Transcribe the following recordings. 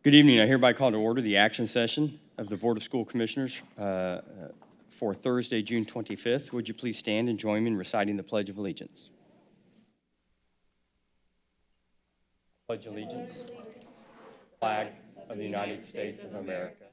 Good evening. I hereby call to order the action session of the Board of School Commissioners for Thursday, June 25th. Would you please stand and join me in reciting the Pledge of Allegiance? Pledge allegiance. Flag of the United States of America.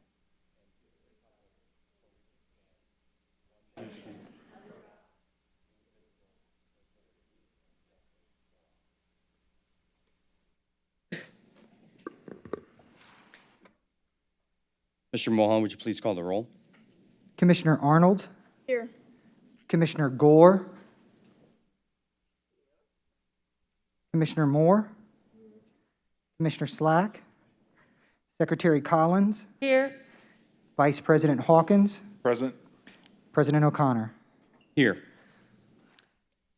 Mr. Mohan, would you please call the roll? Commissioner Arnold. Here. Commissioner Gore. Commissioner Moore. Commissioner Slack. Secretary Collins. Here. Vice President Hawkins. Present. President O'Connor. Here.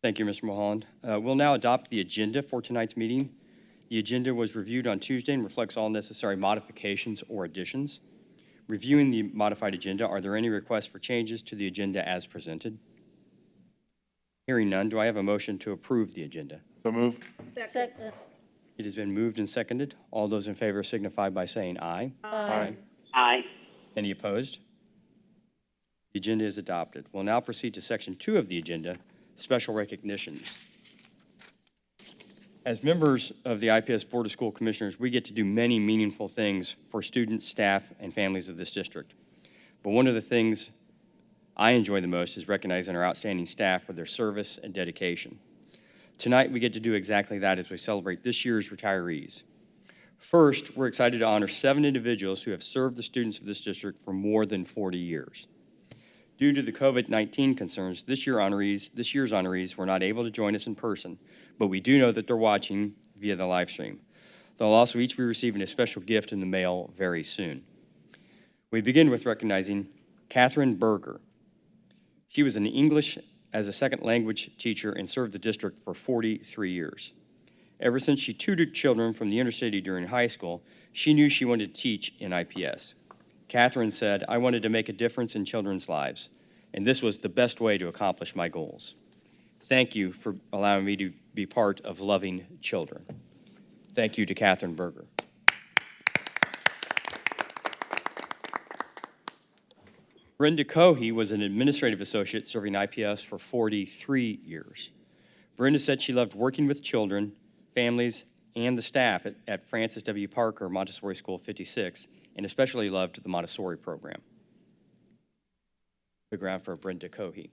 Thank you, Mr. Mulholland. We'll now adopt the agenda for tonight's meeting. The agenda was reviewed on Tuesday and reflects all necessary modifications or additions. Reviewing the modified agenda, are there any requests for changes to the agenda as presented? Hearing none, do I have a motion to approve the agenda? So moved. Second. It has been moved and seconded. All those in favor signify by saying aye. Aye. Aye. Any opposed? The agenda is adopted. We'll now proceed to Section 2 of the agenda, special recognitions. As members of the IPS Board of School Commissioners, we get to do many meaningful things for students, staff, and families of this district. But one of the things I enjoy the most is recognizing our outstanding staff for their service and dedication. Tonight, we get to do exactly that as we celebrate this year's retirees. First, we're excited to honor 7 individuals who have served the students of this district for more than 40 years. Due to the COVID-19 concerns, this year's honorees were not able to join us in person, but we do know that they're watching via the live stream. They'll also each be receiving a special gift in the mail very soon. We begin with recognizing Catherine Berger. She was an English as a second language teacher and served the district for 43 years. Ever since she tutored children from the inner city during high school, she knew she wanted to teach in IPS. Catherine said, "I wanted to make a difference in children's lives, and this was the best way to accomplish my goals." Thank you for allowing me to be part of loving children. Thank you to Catherine Berger. Brenda Cohey was an administrative associate serving IPS for 43 years. Brenda said she loved working with children, families, and the staff at Francis W. Parker Montessori School 56, and especially loved the Montessori program. Big round for Brenda Cohey.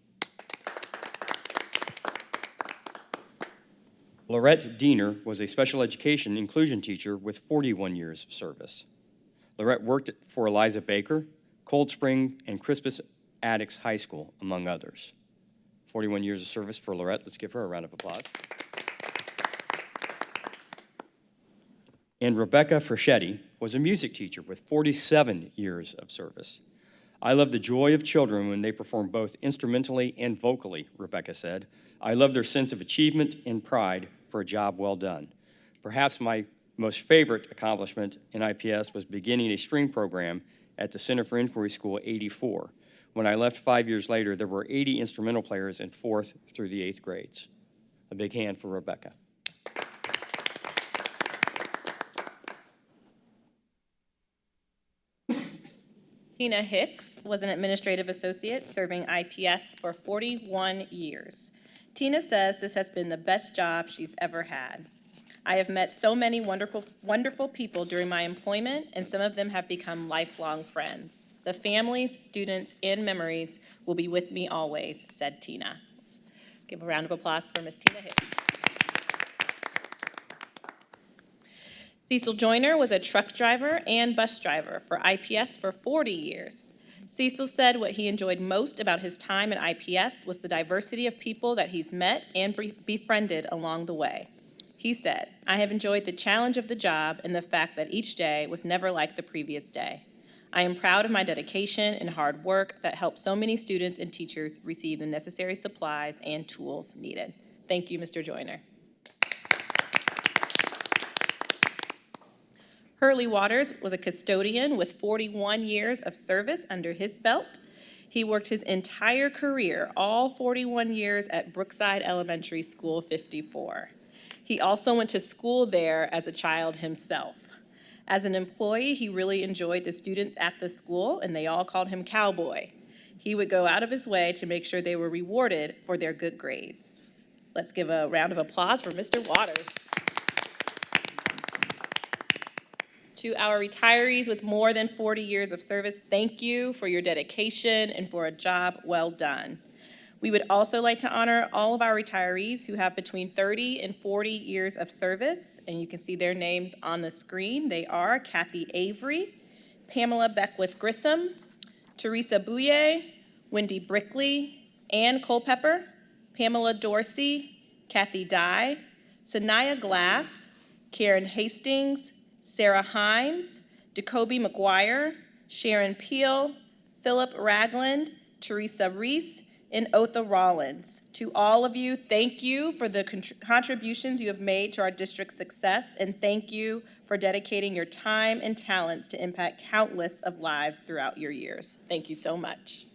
Lorette Diener was a special education inclusion teacher with 41 years of service. Lorette worked for Eliza Baker, Cold Spring, and Crispus Attucks High School, among others. 41 years of service for Lorette. Let's give her a round of applause. And Rebecca Freschetti was a music teacher with 47 years of service. "I love the joy of children when they perform both instrumentally and vocally," Rebecca said. "I love their sense of achievement and pride for a job well done. Perhaps my most favorite accomplishment in IPS was beginning a string program at the Center for Inquiry School 84. When I left 5 years later, there were 80 instrumental players in 4th through the 8th grades." A big hand for Rebecca. Tina Hicks was an administrative associate serving IPS for 41 years. Tina says this has been the best job she's ever had. "I have met so many wonderful people during my employment, and some of them have become lifelong friends. The families, students, and memories will be with me always," said Tina. Let's give a round of applause for Ms. Tina Hicks. Cecil Joyner was a truck driver and bus driver for IPS for 40 years. Cecil said what he enjoyed most about his time at IPS was the diversity of people that he's met and befriended along the way. He said, "I have enjoyed the challenge of the job and the fact that each day was never like the previous day. I am proud of my dedication and hard work that helped so many students and teachers receive the necessary supplies and tools needed." Thank you, Mr. Joyner. Hurley Waters was a custodian with 41 years of service under his belt. He worked his entire career, all 41 years, at Brookside Elementary School 54. He also went to school there as a child himself. As an employee, he really enjoyed the students at the school, and they all called him Cowboy. He would go out of his way to make sure they were rewarded for their good grades. Let's give a round of applause for Mr. Waters. To our retirees with more than 40 years of service, thank you for your dedication and for a job well done. We would also like to honor all of our retirees who have between 30 and 40 years of service, and you can see their names on the screen. They are Kathy Avery, Pamela Beckwith-Grissom, Teresa Bouye, Wendy Brickley, Ann Culpepper, Pamela Dorsey, Kathy Dye, Sanaya Glass, Karen Hastings, Sarah Himes, Jacoby McGuire, Sharon Peel, Philip Ragland, Teresa Reese, and Otha Rollins. To all of you, thank you for the contributions you have made to our district's success, and thank you for dedicating your time and talents to impact countless of lives throughout your years. Thank you so much.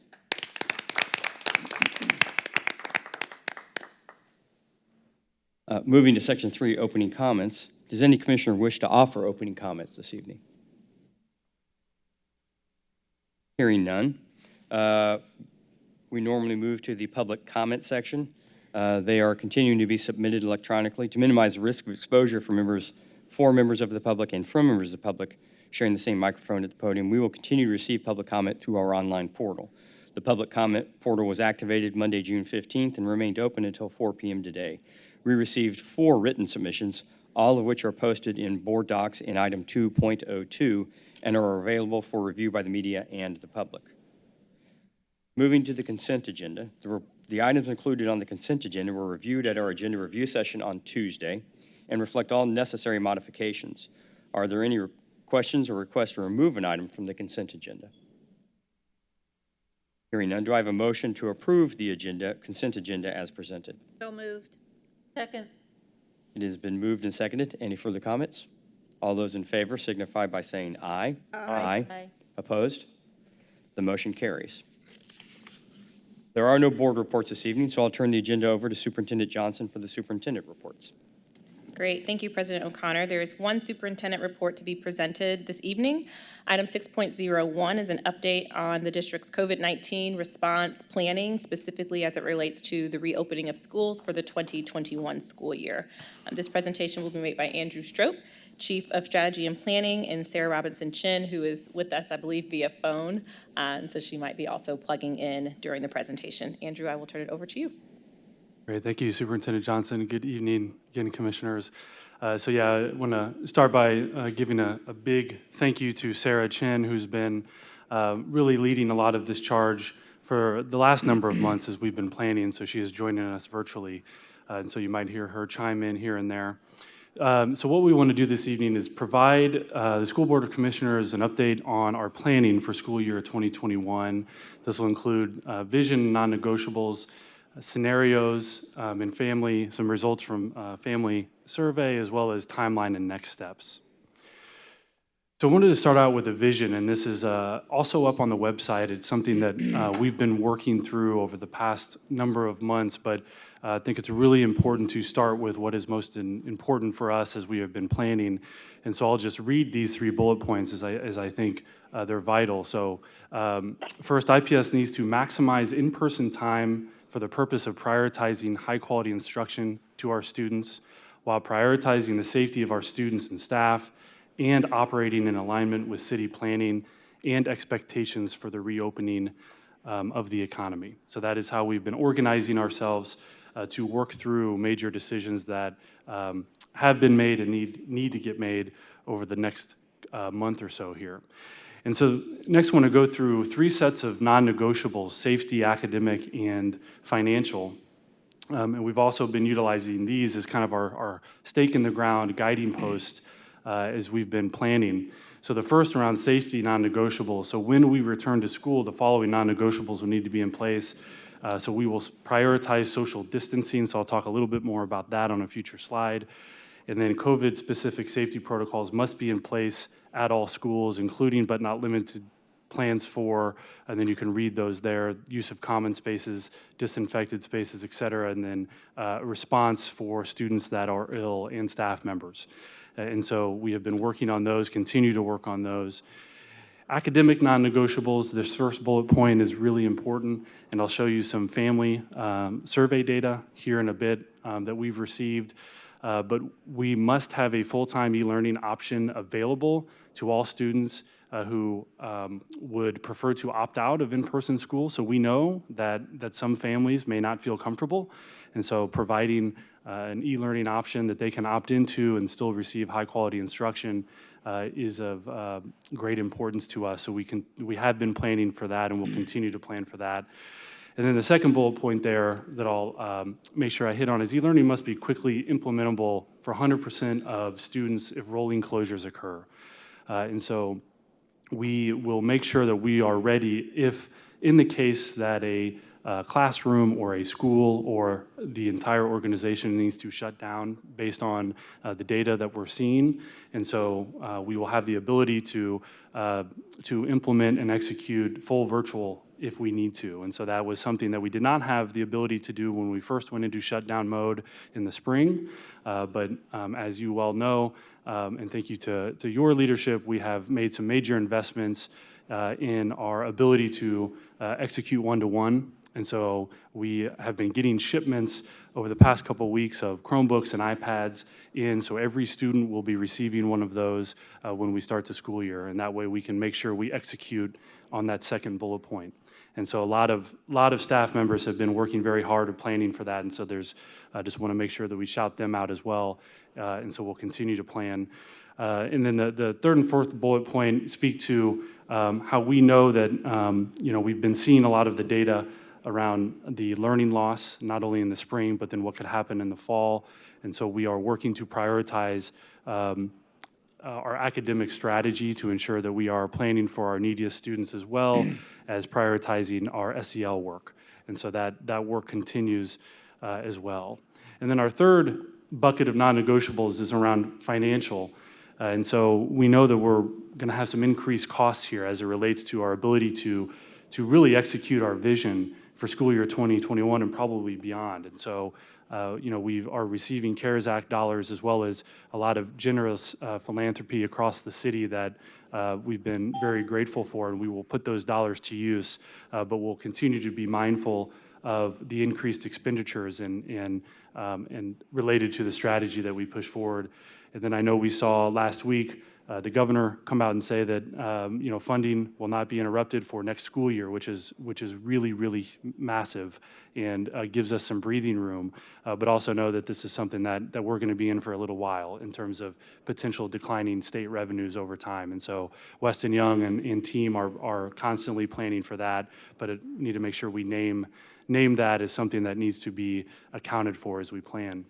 Moving to Section 3, opening comments. Does any commissioner wish to offer opening comments this evening? Hearing none. We normally move to the public comment section. They are continuing to be submitted electronically to minimize the risk of exposure for members of the public and from members of the public sharing the same microphone at the podium. We will continue to receive public comment through our online portal. The public comment portal was activated Monday, June 15th and remained open until 4 p.m. today. We received 4 written submissions, all of which are posted in board docs in item 2.02 and are available for review by the media and the public. Moving to the consent agenda, the items included on the consent agenda were reviewed at our agenda review session on Tuesday and reflect all necessary modifications. Are there any questions or requests to remove an item from the consent agenda? Hearing none, do I have a motion to approve the consent agenda as presented? So moved. Second. It has been moved and seconded. Any further comments? All those in favor signify by saying aye. Aye. Opposed? The motion carries. There are no board reports this evening, so I'll turn the agenda over to Superintendent Johnson for the superintendent reports. Great, thank you, President O'Connor. There is one superintendent report to be presented this evening. Item 6.01 is an update on the district's COVID-19 response planning, specifically as it relates to the reopening of schools for the 2021 school year. This presentation will be made by Andrew Strope, Chief of Strategy and Planning, and Sarah Robinson-Chin, who is with us, I believe, via phone, and so she might be also plugging in during the presentation. Andrew, I will turn it over to you. Great, thank you, Superintendent Johnson. Good evening again, Commissioners. I want to start by giving a big thank you to Sarah Chin, who's been really leading a lot of this charge for the last number of months as we've been planning, so she is joining us virtually, and so you might hear her chime in here and there. So what we want to do this evening is provide the School Board of Commissioners an update on our planning for school year 2021. This will include vision, non-negotiables, scenarios, and some results from family survey, as well as timeline and next steps. So I wanted to start out with a vision, and this is also up on the website. It's something that we've been working through over the past number of months, but I think it's really important to start with what is most important for us as we have been planning. And so I'll just read these 3 bullet points as I think they're vital. So first, IPS needs to maximize in-person time for the purpose of prioritizing high-quality instruction to our students, while prioritizing the safety of our students and staff, and operating in alignment with city planning and expectations for the reopening of the economy. So that is how we've been organizing ourselves to work through major decisions that have been made and need to get made over the next month or so here. And so next I want to go through 3 sets of non-negotiables: safety, academic, and financial. And we've also been utilizing these as kind of our stake in the ground guiding post as we've been planning. So the first around safety, non-negotiable. So when we return to school, the following non-negotiables will need to be in place. So we will prioritize social distancing, so I'll talk a little bit more about that on a future slide. And then COVID-specific safety protocols must be in place at all schools, including but not limited plans for, and then you can read those there, use of common spaces, disinfected spaces, et cetera, and then a response for students that are ill and staff members. And so we have been working on those, continue to work on those. Academic non-negotiables, this first bullet point is really important, and I'll show you some family survey data here in a bit that we've received. But we must have a full-time e-learning option available to all students who would prefer to opt out of in-person school. So we know that some families may not feel comfortable, and so providing an e-learning option that they can opt into and still receive high-quality instruction is of great importance to us. So we have been planning for that, and we'll continue to plan for that. And then the second bullet point there that I'll make sure I hit on is e-learning must be quickly implementable for 100% of students if rolling closures occur. And so we will make sure that we are ready if, in the case that a classroom or a school or the entire organization needs to shut down based on the data that we're seeing. And so we will have the ability to implement and execute full virtual if we need to. And so that was something that we did not have the ability to do when we first went into shutdown mode in the spring. But as you well know, and thank you to your leadership, we have made some major investments in our ability to execute one-to-one. And so we have been getting shipments over the past couple weeks of Chromebooks and iPads in, so every student will be receiving one of those when we start the school year, and that way we can make sure we execute on that second bullet point. And so a lot of staff members have been working very hard at planning for that, and so I just want to make sure that we shout them out as well, and so we'll continue to plan. And then the third and fourth bullet point speak to how we know that we've been seeing a lot of the data around the learning loss, not only in the spring, but then what could happen in the fall. And so we are working to prioritize our academic strategy to ensure that we are planning for our neediest students as well as prioritizing our SEL work. And so that work continues as well. And then our third bucket of non-negotiables is around financial. And so we know that we're going to have some increased costs here as it relates to our ability to really execute our vision for school year 2021 and probably beyond. And so, we are receiving CARES Act dollars as well as a lot of generous philanthropy across the city that we've been very grateful for, and we will put those dollars to use, but we'll continue to be mindful of the increased expenditures and related to the strategy that we push forward. And then I know we saw last week the governor come out and say that funding will not be interrupted for next school year, which is really, really massive and gives us some breathing room, but also know that this is something that we're going to be in for a little while in terms of potential declining state revenues over time. And so Weston Young and team are constantly planning for that, but need to make sure we name that as something that needs to be accounted for as we plan.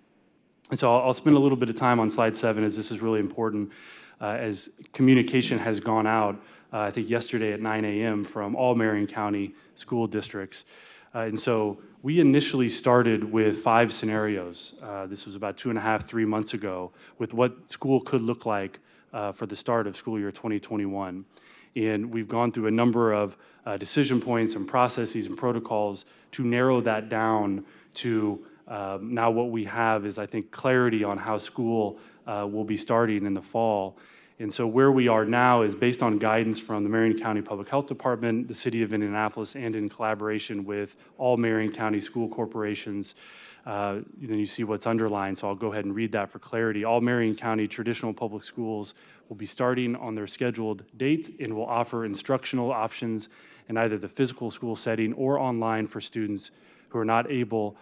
And so I'll spend a little bit of time on slide 7 as this is really important. As communication has gone out, I think yesterday at 9 a.m. from all Marion County school districts. And so we initially started with 5 scenarios. This was about 2.5, 3 months ago with what school could look like for the start of school year 2021. And we've gone through a number of decision points and processes and protocols to narrow that down to now what we have is, I think, clarity on how school will be starting in the fall. And so where we are now is based on guidance from the Marion County Public Health Department, the City of Indianapolis, and in collaboration with all Marion County school corporations. Then you see what's underlined, so I'll go ahead and read that for clarity. All Marion County traditional public schools will be starting on their scheduled date and will offer instructional options in either the physical school setting or online for students who are not able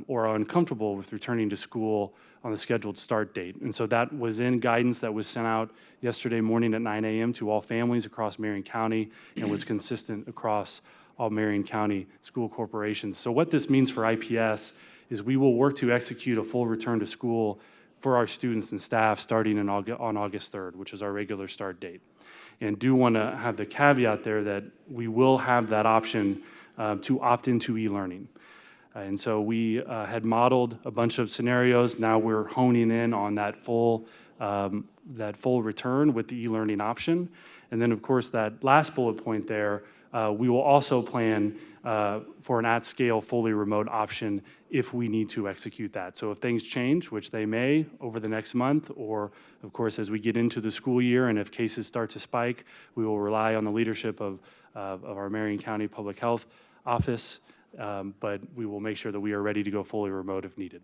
or are uncomfortable with returning to school on the scheduled start date. And so that was in guidance that was sent out yesterday morning at 9 a.m. to all families across Marion County and was consistent across all Marion County school corporations. So what this means for IPS is we will work to execute a full return to school for our students and staff starting on August 3rd, which is our regular start date. And do want to have the caveat there that we will have that option to opt into e-learning. And so we had modeled a bunch of scenarios. Now we're honing in on that full return with the e-learning option. And then, of course, that last bullet point there, we will also plan for an at-scale, fully remote option if we need to execute that. So if things change, which they may over the next month, or of course as we get into the school year and if cases start to spike, we will rely on the leadership of our Marion County Public Health Office, but we will make sure that we are ready to go fully remote if needed.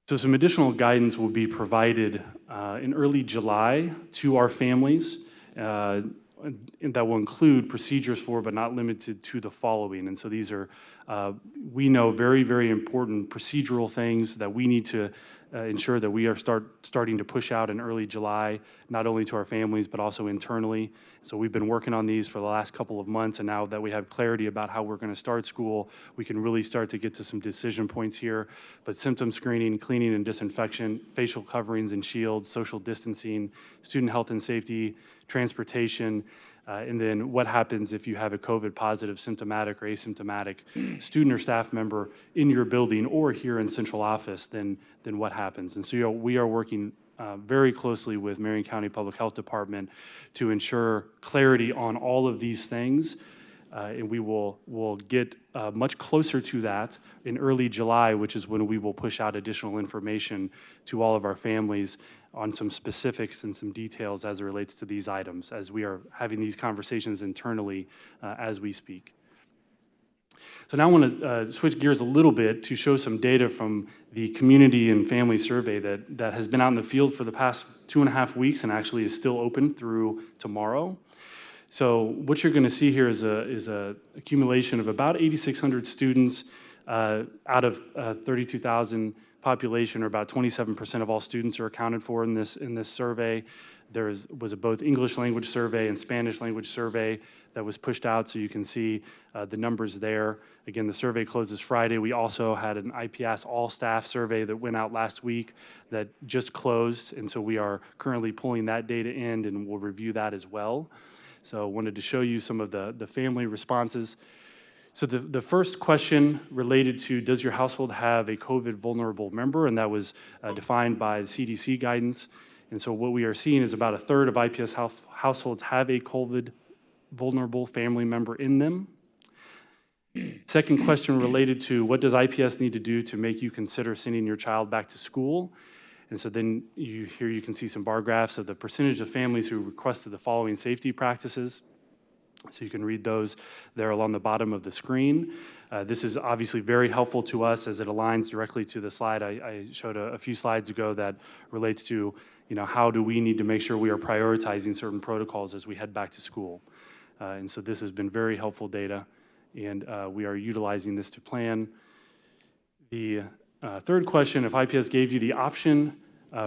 So some additional guidance will be provided in early July to our families. And that will include procedures for, but not limited to, the following. And so these are, we know, very, very important procedural things that we need to ensure that we are starting to push out in early July, not only to our families, but also internally. So we've been working on these for the last couple of months, and now that we have clarity about how we're going to start school, we can really start to get to some decision points here. But symptom screening, cleaning and disinfection, facial coverings and shields, social distancing, student health and safety, transportation, and then what happens if you have a COVID positive, symptomatic or asymptomatic student or staff member in your building or here in central office, then what happens? And so we are working very closely with Marion County Public Health Department to ensure clarity on all of these things. And we will get much closer to that in early July, which is when we will push out additional information to all of our families on some specifics and some details as it relates to these items, as we are having these conversations internally as we speak. So now I want to switch gears a little bit to show some data from the community and family survey that has been out in the field for the past 2.5 weeks and actually is still open through tomorrow. So what you're going to see here is a accumulation of about 8,600 students out of 32,000 population, or about 27% of all students are accounted for in this survey. There was a both English language survey and Spanish language survey that was pushed out, so you can see the numbers there. Again, the survey closes Friday. We also had an IPS all-staff survey that went out last week that just closed, and so we are currently pulling that data in, and we'll review that as well. So I wanted to show you some of the family responses. So the first question related to, does your household have a COVID vulnerable member? And that was defined by the CDC guidance. And so what we are seeing is about a third of IPS households have a COVID vulnerable family member in them. Second question related to, what does IPS need to do to make you consider sending your child back to school? And so then here you can see some bar graphs of the percentage of families who requested the following safety practices. So you can read those there along the bottom of the screen. This is obviously very helpful to us as it aligns directly to the slide I showed a few slides ago that relates to, how do we need to make sure we are prioritizing certain protocols as we head back to school. And so this has been very helpful data, and we are utilizing this to plan. The third question, if IPS gave you the option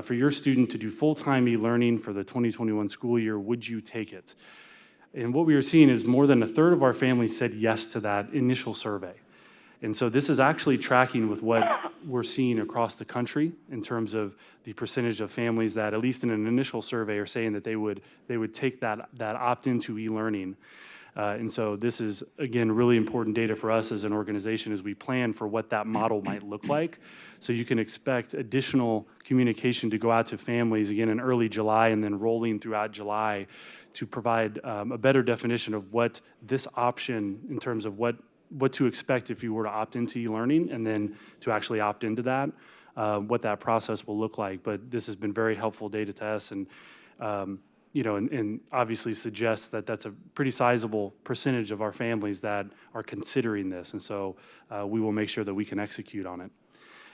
for your student to do full-time e-learning for the 2021 school year, would you take it? And what we are seeing is more than a third of our families said yes to that initial survey. And so this is actually tracking with what we're seeing across the country in terms of the percentage of families that, at least in an initial survey, are saying that they would take that opt-in to e-learning. And so this is, again, really important data for us as an organization as we plan for what that model might look like. So you can expect additional communication to go out to families, again, in early July and then rolling throughout July to provide a better definition of what this option, in terms of what to expect if you were to opt into e-learning and then to actually opt into that, what that process will look like. But this has been very helpful data to us, and and obviously suggests that that's a pretty sizable percentage of our families that are considering this. And so we will make sure that we can execute on it.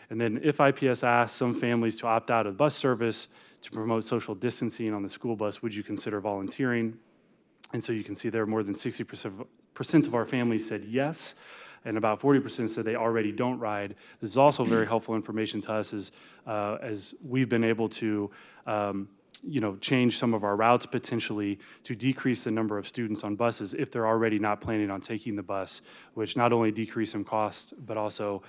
And then if IPS asks some families to opt out of bus service to promote social distancing on the school bus, would you consider volunteering? And so you can see there more than 60% of our families said yes, and about 40% said they already don't ride. This is also very helpful information to us as we've been able to change some of our routes potentially to decrease the number of students on buses if they're already not planning on taking the bus, which not only decrease some cost, but also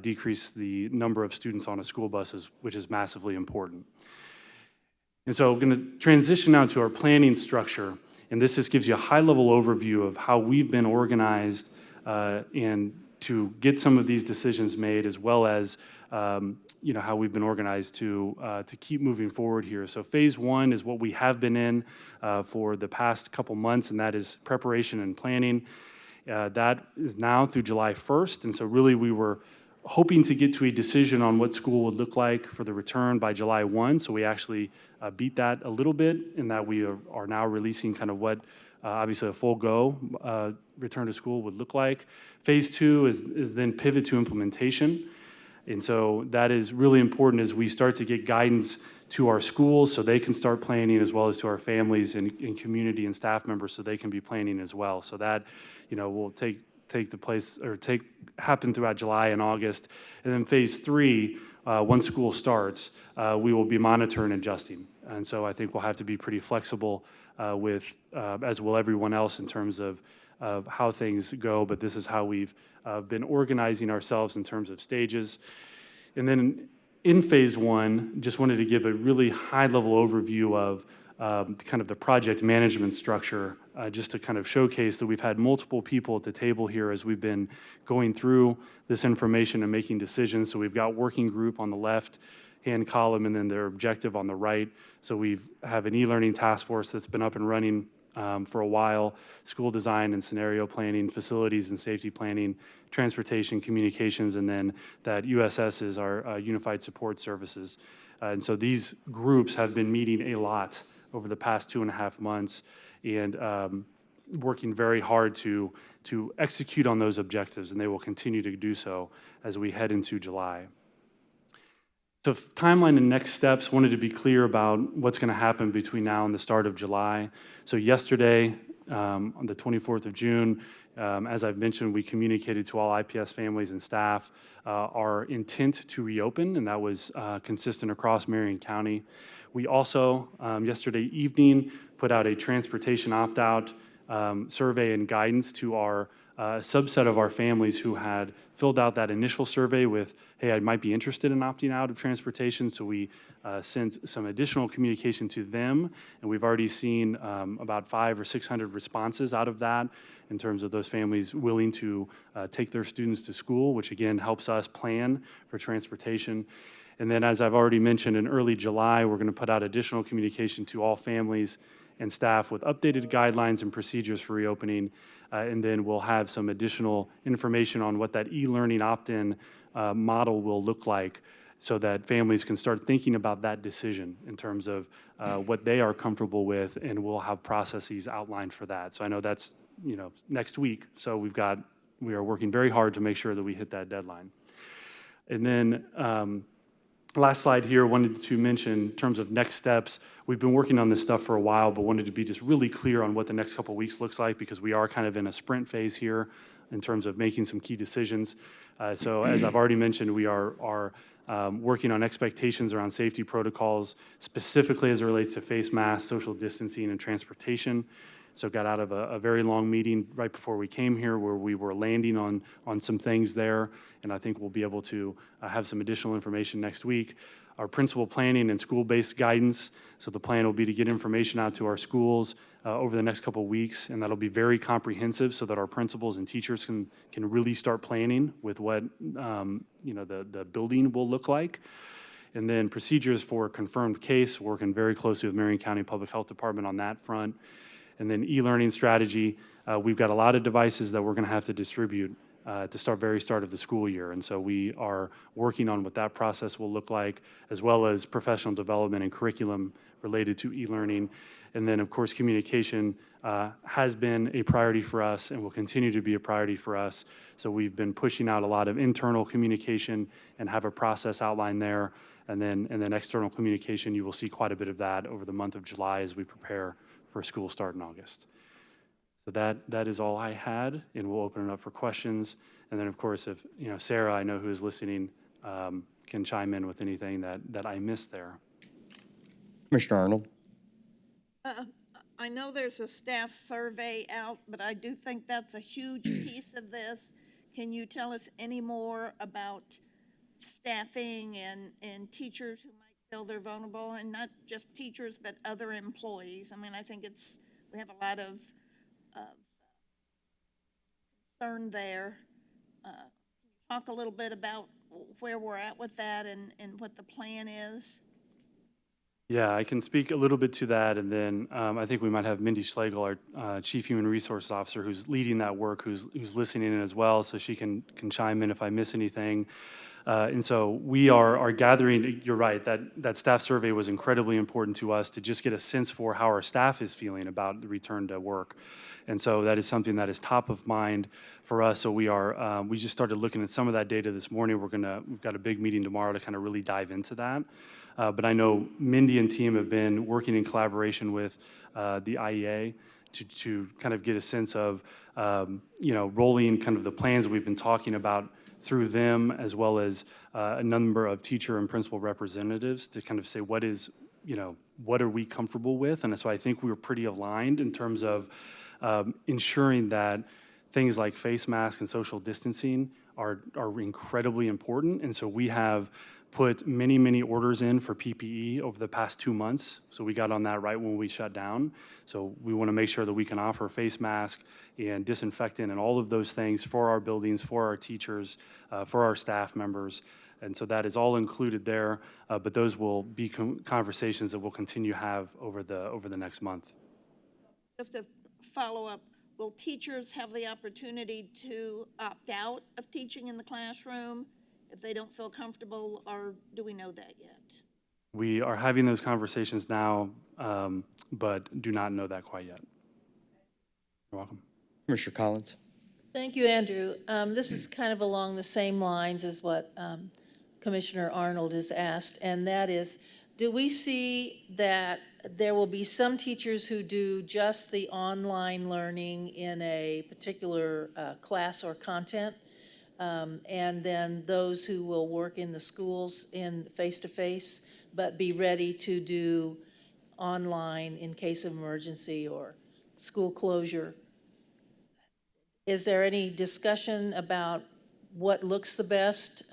decrease the number of students on a school bus, which is massively important. And so we're going to transition now to our planning structure. And this just gives you a high-level overview of how we've been organized and to get some of these decisions made, as well as how we've been organized to keep moving forward here. So phase one is what we have been in for the past couple months, and that is preparation and planning. That is now through July 1st, and so really we were hoping to get to a decision on what school would look like for the return by July 1, so we actually beat that a little bit in that we are now releasing kind of what obviously a full go return to school would look like. Phase two is then pivot to implementation, and so that is really important as we start to get guidance to our schools so they can start planning, as well as to our families and community and staff members so they can be planning as well. So that, will happen throughout July and August. And then phase three, once school starts, we will be monitoring and adjusting. And so I think we'll have to be pretty flexible as will everyone else in terms of how things go, but this is how we've been organizing ourselves in terms of stages. And then in phase one, just wanted to give a really high-level overview of kind of the project management structure, just to kind of showcase that we've had multiple people at the table here as we've been going through this information and making decisions. So we've got working group on the left-hand column and then their objective on the right. So we have an e-learning task force that's been up and running for a while, school design and scenario planning, facilities and safety planning, transportation, communications, and then that USS is our Unified Support Services. And so these groups have been meeting a lot over the past 2.5 months and working very hard to execute on those objectives, and they will continue to do so as we head into July. So timeline and next steps, wanted to be clear about what's going to happen between now and the start of July. So yesterday, on the 24th of June, as I've mentioned, we communicated to all IPS families and staff our intent to reopen, and that was consistent across Marion County. We also, yesterday evening, put out a transportation opt-out survey and guidance to our subset of our families who had filled out that initial survey with, hey, I might be interested in opting out of transportation. So we sent some additional communication to them, and we've already seen about 500 or 600 responses out of that in terms of those families willing to take their students to school, which again helps us plan for transportation. And then, as I've already mentioned, in early July, we're going to put out additional communication to all families and staff with updated guidelines and procedures for reopening. And then we'll have some additional information on what that e-learning opt-in model will look like so that families can start thinking about that decision in terms of what they are comfortable with, and we'll have processes outlined for that. So I know that's next week, so we are working very hard to make sure that we hit that deadline. And then last slide here, wanted to mention in terms of next steps, we've been working on this stuff for a while, but wanted to be just really clear on what the next couple of weeks looks like, because we are kind of in a sprint phase here in terms of making some key decisions. So as I've already mentioned, we are working on expectations around safety protocols, specifically as it relates to face masks, social distancing, and transportation. So got out of a very long meeting right before we came here where we were landing on some things there, and I think we'll be able to have some additional information next week. Our principal planning and school-based guidance, so the plan will be to get information out to our schools over the next couple of weeks, and that'll be very comprehensive so that our principals and teachers can really start planning with what the building will look like. And then procedures for confirmed case, working very closely with Marion County Public Health Department on that front. And then e-learning strategy, we've got a lot of devices that we're going to have to distribute to very start of the school year. And so we are working on what that process will look like, as well as professional development and curriculum related to e-learning. And then, of course, communication has been a priority for us and will continue to be a priority for us. So we've been pushing out a lot of internal communication and have a process outlined there. And then external communication, you will see quite a bit of that over the month of July as we prepare for school start in August. So that is all I had, and we'll open it up for questions. And then, of course, if Sarah, I know who is listening, can chime in with anything that I missed there. Commissioner Arnold. I know there's a staff survey out, but I do think that's a huge piece of this. Can you tell us any more about staffing and teachers who might feel they're vulnerable, and not just teachers, but other employees? I mean, I think we have a lot of concern there. Talk a little bit about where we're at with that and what the plan is? Yeah, I can speak a little bit to that, and then I think we might have Mindy Schlegel, our Chief Human Resources Officer, who's leading that work, who's listening in as well, so she can chime in if I miss anything. And so we are gathering, you're right, that staff survey was incredibly important to us to just get a sense for how our staff is feeling about the return to work. And so that is something that is top of mind for us. So we just started looking at some of that data this morning. We've got a big meeting tomorrow to kind of really dive into that. But I know Mindy and team have been working in collaboration with the IEA to kind of get a sense of, rolling kind of the plans we've been talking about through them, as well as a number of teacher and principal representatives to kind of say what are we comfortable with? And so I think we were pretty aligned in terms of ensuring that things like face masks and social distancing are incredibly important. And so we have put many, many orders in for PPE over the past 2 months. So we got on that right when we shut down. So we want to make sure that we can offer face mask and disinfectant and all of those things for our buildings, for our teachers, for our staff members. And so that is all included there, but those will be conversations that we'll continue to have over the next month. Just to follow up, will teachers have the opportunity to opt out of teaching in the classroom if they don't feel comfortable, or do we know that yet? We are having those conversations now, but do not know that quite yet. You're welcome. Commissioner Collins. Thank you, Andrew. This is kind of along the same lines as what Commissioner Arnold has asked, and that is, do we see that there will be some teachers who do just the online learning in a particular class or content, and then those who will work in the schools in face-to-face, but be ready to do online in case of emergency or school closure? Is there any discussion about what looks the best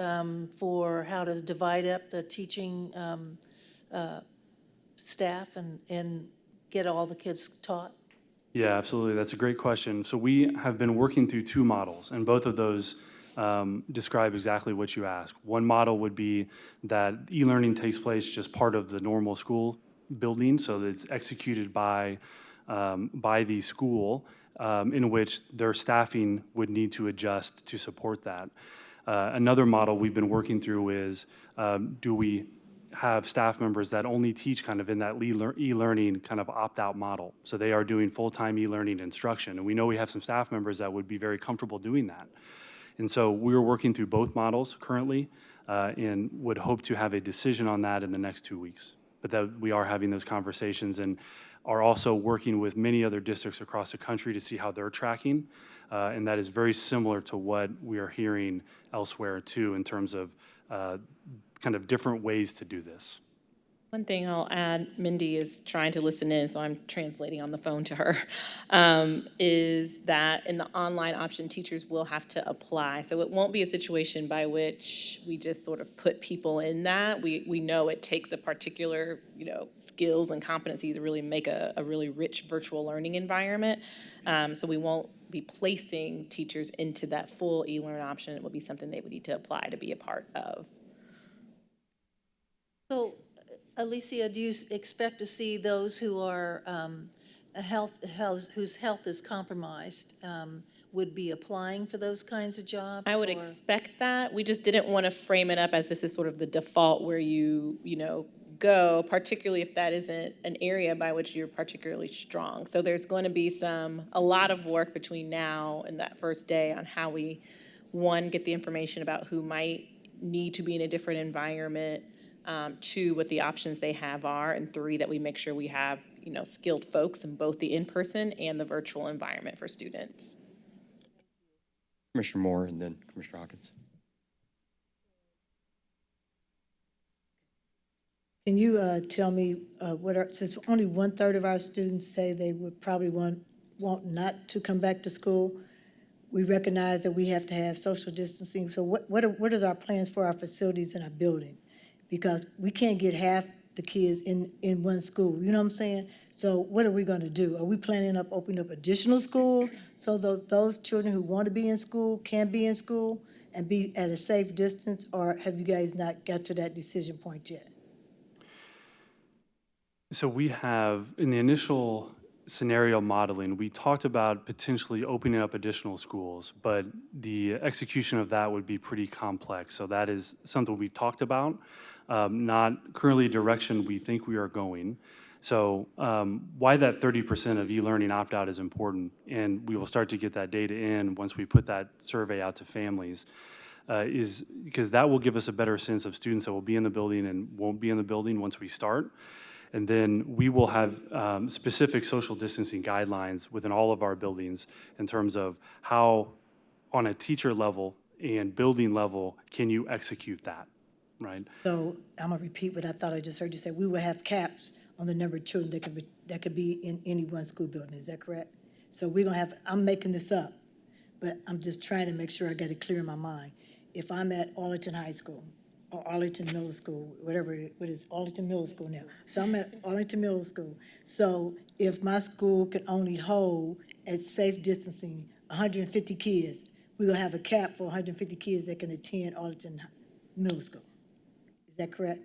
for how to divide up the teaching staff and get all the kids taught? Yeah, absolutely. That's a great question. So we have been working through 2 models, and both of those describe exactly what you asked. One model would be that e-learning takes place just part of the normal school building, so that it's executed by the school, in which their staffing would need to adjust to support that. Another model we've been working through is, do we have staff members that only teach kind of in that e-learning kind of opt-out model? So they are doing full-time e-learning instruction, and we know we have some staff members that would be very comfortable doing that. And so we're working through both models currently, and would hope to have a decision on that in the next 2 weeks. But that we are having those conversations and are also working with many other districts across the country to see how they're tracking. And that is very similar to what we are hearing elsewhere too, in terms of kind of different ways to do this. One thing I'll add, Mindy is trying to listen in, so I'm translating on the phone to her, is that in the online option, teachers will have to apply. So it won't be a situation by which we just sort of put people in that. We know it takes a particular, skills and competencies to really make a really rich virtual learning environment. So we won't be placing teachers into that full e-learn option. It will be something they would need to apply to be a part of. So, Alicia, do you expect to see those who are whose health is compromised would be applying for those kinds of jobs? I would expect that. We just didn't want to frame it up as this is sort of the default where you go, particularly if that isn't an area by which you're particularly strong. So there's going to be a lot of work between now and that first day on how we, 1, get the information about who might need to be in a different environment, 2, what the options they have are, and 3, that we make sure we have, skilled folks in both the in-person and the virtual environment for students. Commissioner Moore and then Commissioner Hawkins. Can you tell me since only 1/3 of our students say they would probably want not to come back to school, we recognize that we have to have social distancing. So what is our plans for our facilities in our building? Because we can't get half the kids in one school, you know what I'm saying? So what are we going to do? Are we planning on opening up additional schools so those children who want to be in school can be in school and be at a safe distance, or have you guys not got to that decision point yet? So we have, in the initial scenario modeling, we talked about potentially opening up additional schools, but the execution of that would be pretty complex. So that is something we've talked about, not currently a direction we think we are going. So why that 30% of e-learning opt-out is important, and we will start to get that data in once we put that survey out to families, is because that will give us a better sense of students that will be in the building and won't be in the building once we start. And then we will have specific social distancing guidelines within all of our buildings in terms of how, on a teacher level and building level, can you execute that, right? So I'm gonna repeat what I thought I just heard you say. We will have caps on the number of children that could be in any one school building. Is that correct? So we're gonna have, I'm making this up, but I'm just trying to make sure I got it clear in my mind. If I'm at Arlington High School, or Arlington Middle School, whatever what is Arlington Middle School now. So I'm at Arlington Middle School. So if my school could only hold at safe distancing 150 kids, we're gonna have a cap for 150 kids that can attend Arlington Middle School. Is that correct?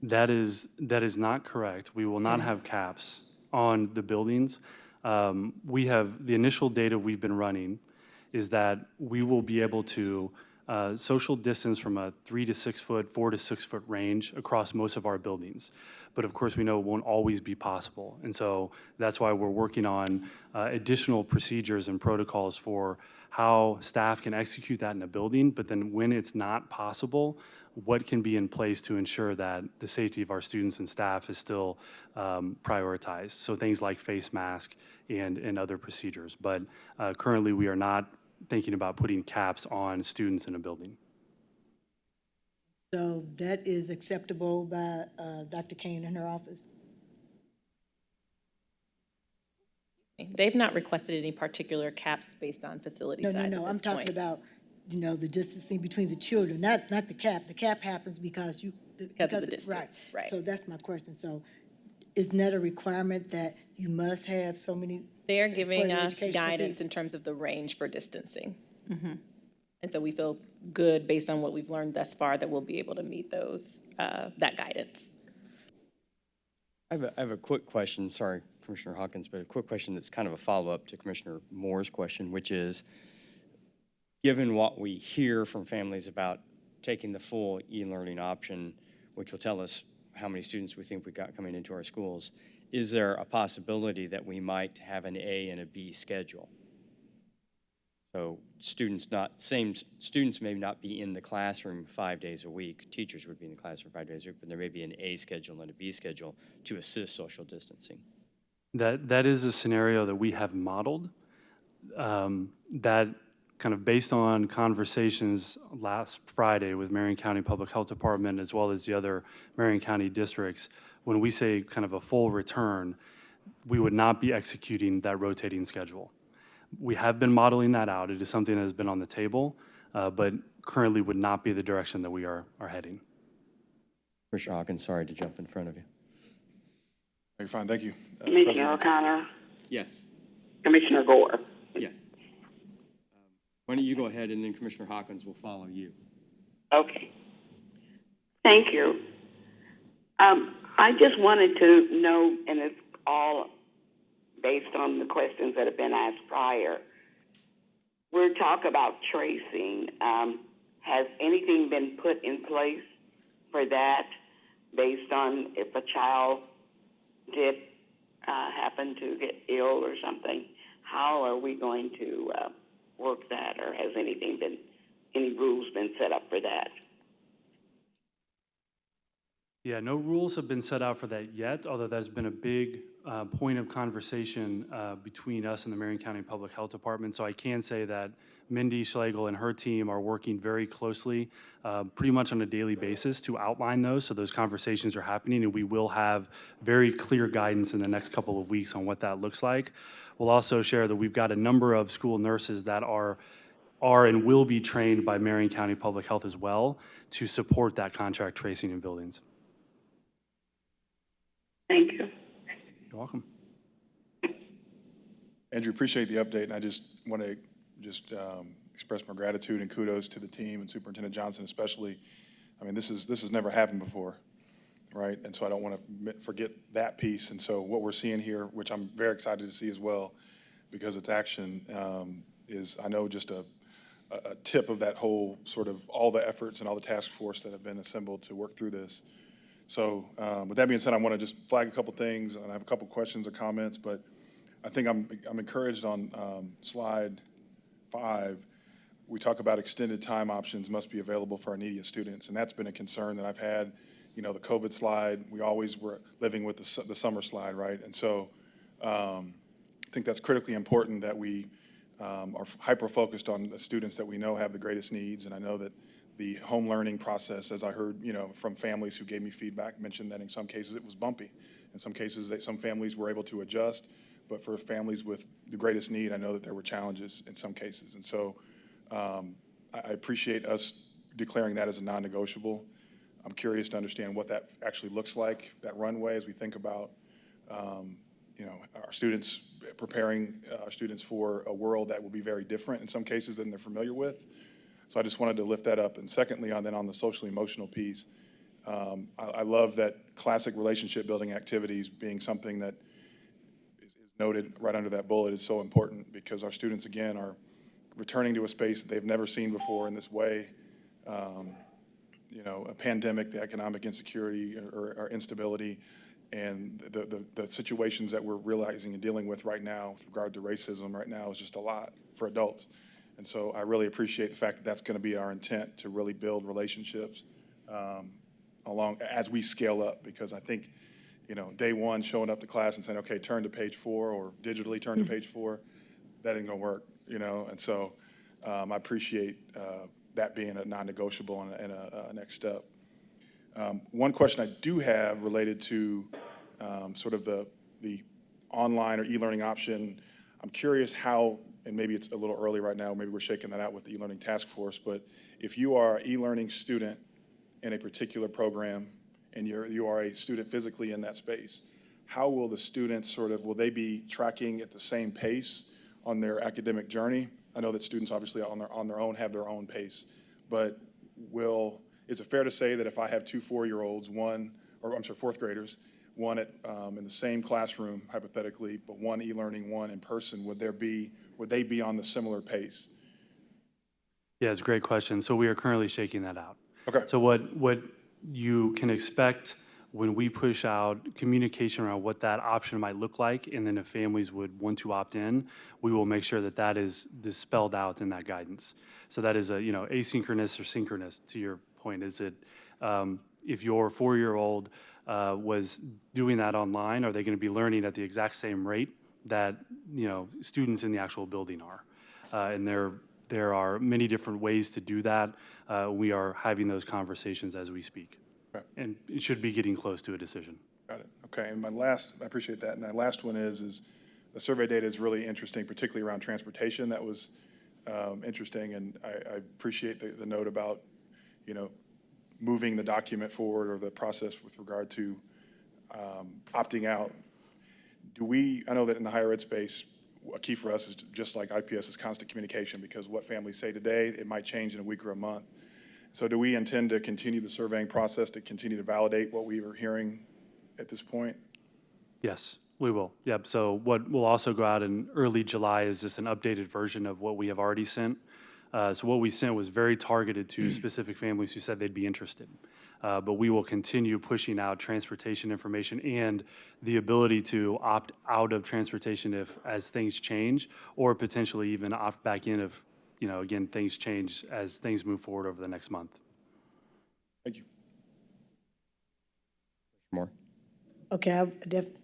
That is not correct. We will not have caps on the buildings. We have, the initial data we've been running is that we will be able to social distance from a 3 to 6 foot, 4 to 6 foot range across most of our buildings. But of course, we know it won't always be possible. And so that's why we're working on additional procedures and protocols for how staff can execute that in a building. But then when it's not possible, what can be in place to ensure that the safety of our students and staff is still prioritized. So things like face mask and other procedures. But currently, we are not thinking about putting caps on students in a building. So that is acceptable by Dr. Kane in her office? They've not requested any particular caps based on facility size at this No, I'm talking point. about, the distancing between the children, not the cap. The cap happens because Because of the distance, right. So that's my question. So isn't that a requirement that you must have so many? They're as part giving of the us educational guidance piece? in terms of the range for distancing. And so we feel good based on what we've learned thus far that we'll be able to meet those, that guidance. I have a quick question, sorry, Commissioner Hawkins, but a quick question that's kind of a follow-up to Commissioner Moore's question, which is, given what we hear from families about taking the full e-learning option, which will tell us how many students we think we got coming into our schools, is there a possibility that we might have an A and a B schedule? So students may not be in the classroom 5 days a week. Teachers would be in the classroom 5 days a week, but there may be an A schedule and a B schedule to assist social distancing. That is a scenario that we have modeled. That kind of based on conversations last Friday with Marion County Public Health Department as well as the other Marion County districts, when we say kind of a full return, we would not be executing that rotating schedule. We have been modeling that out. It is something that has been on the table, but currently would not be the direction that we are heading. Commissioner Hawkins, sorry to jump in front of you. You're fine, thank you. Commissioner President. O'Connor, Yes. Commissioner Gore. Yes. Why don't you go ahead and then Commissioner Hawkins will follow you. Okay. Thank you. I just wanted to know, and it's all based on the questions that have been asked prior. We're talking about tracing. Has anything been put in place for that based on if a child did happen to get ill or something? How are we going to work that, or has any rules been set up for that? Yeah, no rules have been set out for that yet, although that's been a big point of conversation between us and the Marion County Public Health Department. So I can say that Mindy Schlegel and her team are working very closely, pretty much on a daily basis to outline those. So those conversations are happening, and we will have very clear guidance in the next couple of weeks on what that looks like. We'll also share that we've got a number of school nurses that are and will be trained by Marion County Public Health as well to support that contract tracing in buildings. Thank you. You're welcome. Andrew, appreciate the update, and I just want to express my gratitude and kudos to the team and Superintendent Johnson especially. I mean, this has never happened before, right? And so I don't want to forget that piece. And so what we're seeing here, which I'm very excited to see as well, because it's action, is, I know, just a tip of that whole sort of all the efforts and all the task force that have been assembled to work through this. So with that being said, I want to just flag a couple things, and I have a couple questions or comments, but I think I'm encouraged on slide 5. We talk about extended time options must be available for our neediest students, and that's been a concern that I've had. You know, the COVID slide, we always were living with the summer slide, right? And so I think that's critically important that we are hyper-focused on the students that we know have the greatest needs, and I know that the home learning process, as I heard, you know, from families who gave me feedback, mentioned that in some cases it was bumpy. In some cases, some families were able to adjust, but for families with the greatest need, I know that there were challenges in some cases. And so I appreciate us declaring that as a non-negotiable. I'm curious to understand what that actually looks like, that runway, as we think about, you know, our students, preparing our students for a world that will be very different in some cases than they're familiar with. So I just wanted to lift that up. And secondly, on the social emotional piece, I love that classic relationship building activities being something that is noted right under that bullet is so important, because our students, again, are returning to a space that they've never seen before in this way. You know, a pandemic, the economic insecurity or instability, and the situations that we're realizing and dealing with right now with regard to racism right now is just a lot for adults. And so I really appreciate the fact that that's going to be our intent, to really build relationships along as we scale up, because I think, you know, day one showing up to class and saying, okay, turn to page 4 or digitally turn to page 4, that ain't gonna work, you know. And so I appreciate that being a non-negotiable and a next step. One question I do have related to sort of the online or e-learning option. I'm curious how, and maybe it's a little early right now, maybe we're shaking that out with the e-learning task force, but if you are an e-learning student in a particular program and you are a student physically in that space, how will the students will they be tracking at the same pace on their academic journey? I know that students obviously on their own have their own pace, but is it fair to say that if I have two fourth graders, one in the same classroom, hypothetically, but one e-learning, one in person, would they be on the similar pace? Yeah, it's a great question. So we are currently shaking that out. Okay. So what you can expect when we push out communication around what that option might look like, and then if families would want to opt in, we will make sure that that is spelled out in that guidance. So that is asynchronous or synchronous, to your point. Is it, if your 4-year-old was doing that online, are they going to be learning at the exact same rate that, students in the actual building are? And there are many different ways to do that. We are having those conversations as we speak. Okay. And it should be getting close to a decision. Got it. Okay. And I appreciate that. And my last one is the survey data is really interesting, particularly around transportation. That was interesting, and I appreciate the note about, moving the document forward or the process with regard to opting out. I know that in the higher ed space, a key for us is just like IPS is constant communication, because what families say today, it might change in a week or a month. So do we intend to continue the surveying process to continue to validate what we were hearing at this point? Yes, we will. Yep. So what will also go out in early July is just an updated version of what we have already sent. So what we sent was very targeted to specific families who said they'd be interested. But we will continue pushing out transportation information and the ability to opt out of transportation as things change, or potentially even opt back in if, again, things change as things move forward over the next month. Thank you. More. Okay,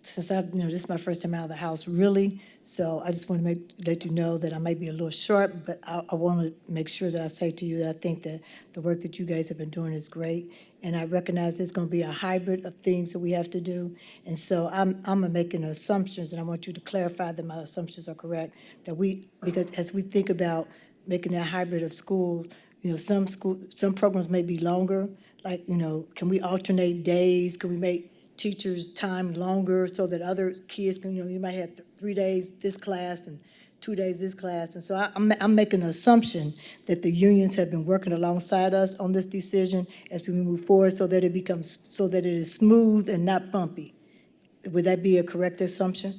since this is my first time out of the house, really, so I just want to let you know that I might be a little short, but I want to make sure that I say to you that I think that the work that you guys have been doing is great, and I recognize there's going to be a hybrid of things that we have to do, and so I'm making assumptions, and I want you to clarify that my assumptions are correct, because as we think about making that hybrid of schools, some programs may be longer, like, can we alternate days? Can we make teachers' time longer so that other kids can, you might have 3 days this class and 2 days this class. And so I'm making an assumption that the unions have been working alongside us on this decision as we move forward so that it is smooth and not bumpy. Would that be a correct assumption?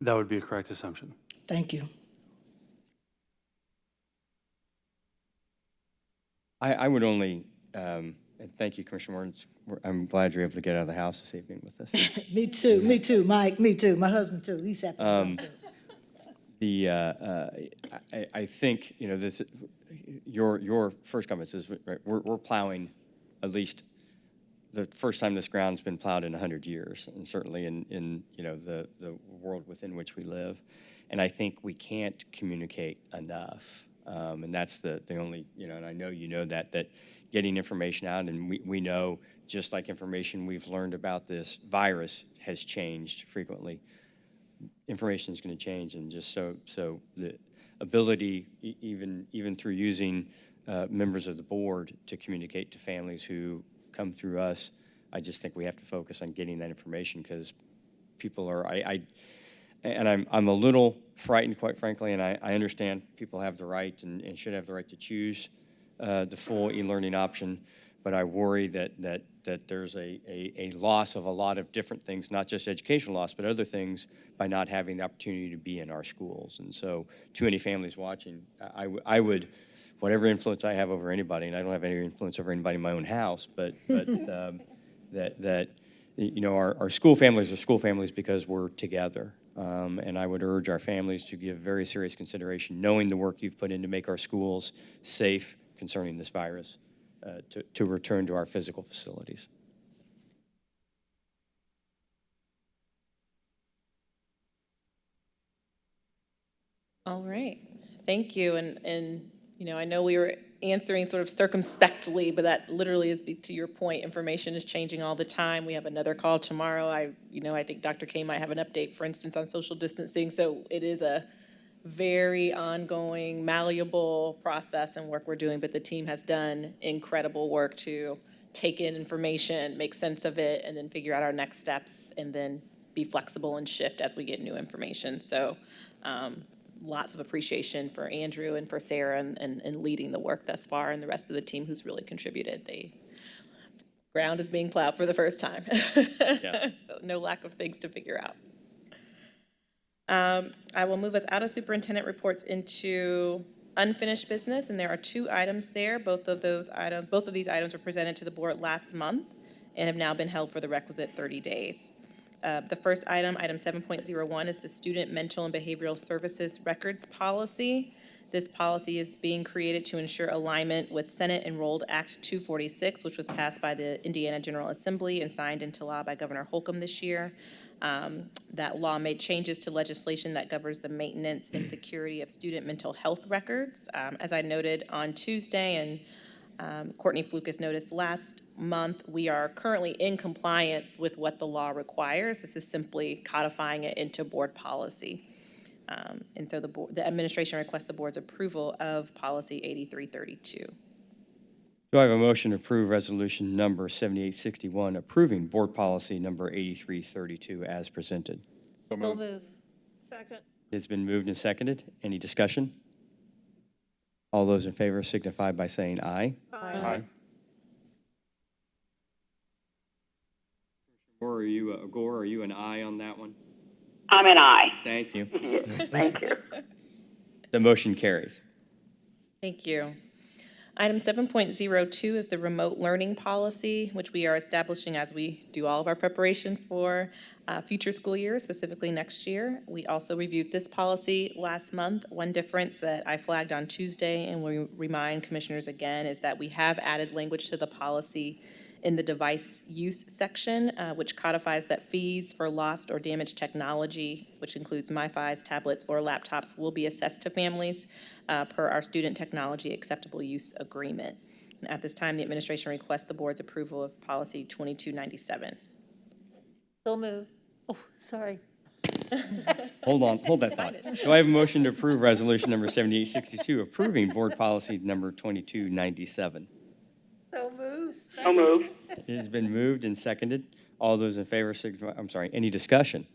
That would be a correct assumption. Thank you. I would only, and thank you, Commissioner Warren. I'm glad you're able to get out of the house this evening with us. Me too, Mike, me too, my husband too, he's happy. I think, this, your first comment is, right, we're plowing at least the first time this ground's been plowed in 100 years, and certainly in the world within which we live. And I think we can't communicate enough. And that's the only, and I know you know that getting information out, and we know, just like information we've learned about this virus has changed frequently, information is going to change. And just so the ability, even through using members of the board to communicate to families who come through us, I just think we have to focus on getting that information, because people are, I'm a little frightened, quite frankly, and I understand people have the right and should have the right to choose the full e-learning option, but I worry that there's a loss of a lot of different things, not just educational loss, but other things, by not having the opportunity to be in our schools. And so, too many families watching, I would, whatever influence I have over anybody, and I don't have any influence over anybody in my own house, but our school families are school families because we're together. And I would urge our families to give very serious consideration, knowing the work you've put in to make our schools safe concerning this virus, to return to our physical facilities. All right, thank you. And I know we were answering sort of circumspectly, but that literally is, to your point, information is changing all the time. We have another call tomorrow. I think Dr. K might have an update, for instance, on social distancing. So it is a very ongoing, malleable process and work we're doing, but the team has done incredible work to take in information, make sense of it, and then figure out our next steps, and then be flexible and shift as we get new information. So lots of appreciation for Andrew and for Sarah and leading the work thus far, and the rest of the team who's really contributed. Ground is being plowed for the first time. Yes. So no lack of things to figure out. I will move us out of superintendent reports into unfinished business, and there are 2 items there. Both of these items were presented to the board last month and have now been held for the requisite 30 days. The first item, item 7.01, is the Student Mental and Behavioral Services Records Policy. This policy is being created to ensure alignment with Senate Enrolled Act 246, which was passed by the Indiana General Assembly and signed into law by Governor Holcomb this year. That law made changes to legislation that governs the maintenance and security of student mental health records. As I noted on Tuesday, and Courtney Flukas noticed last month, we are currently in compliance with what the law requires. This is simply codifying it into board policy. And so the administration requests the board's approval of policy 8332. Do I have a motion to approve resolution number 7861, approving board policy number 8332 as presented? So So moved. move. Second. It's been moved and seconded. Any discussion? All those in favor signify by saying aye. Aye. Gore, are you an aye on that one? I'm an aye. Thank you. Thank you. The motion carries. Thank you. Item 7.02 is the remote learning policy, which we are establishing as we do all of our preparation for future school years, specifically next year. We also reviewed this policy last month. One difference that I flagged on Tuesday, and we remind commissioners again, is that we have added language to the policy in the device use section, which codifies that fees for lost or damaged technology, which includes MiFis, tablets, or laptops, will be assessed to families per our student technology acceptable use agreement. And at this time, the administration requests the board's approval of policy 2297. So move. Oh, sorry. Hold that thought. Do I have a motion to approve resolution number 7862, approving board policy number 2297? So moved. So moved. It has been moved and seconded. All those in favor signify, any discussion?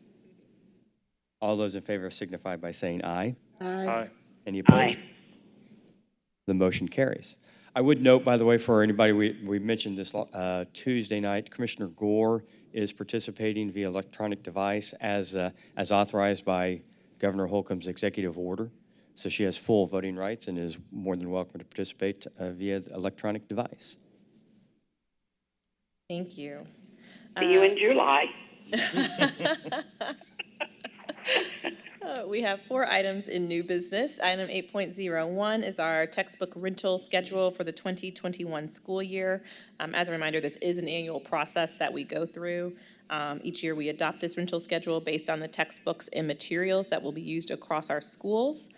All those in favor signify by saying aye. Aye. Any opposed? Aye. The motion carries. I would note, by the way, for anybody, we mentioned this Tuesday night, Commissioner Gore is participating via electronic device as authorized by Governor Holcomb's executive order. So she has full voting rights and is more than welcome to participate via the electronic device. Thank you. See you in July. We have 4 items in new business. Item 8.01 is our textbook rental schedule for the 2021 school year. As a reminder, this is an annual process that we go through. Each year, we adopt this rental schedule based on the textbooks and materials that will be used across our schools.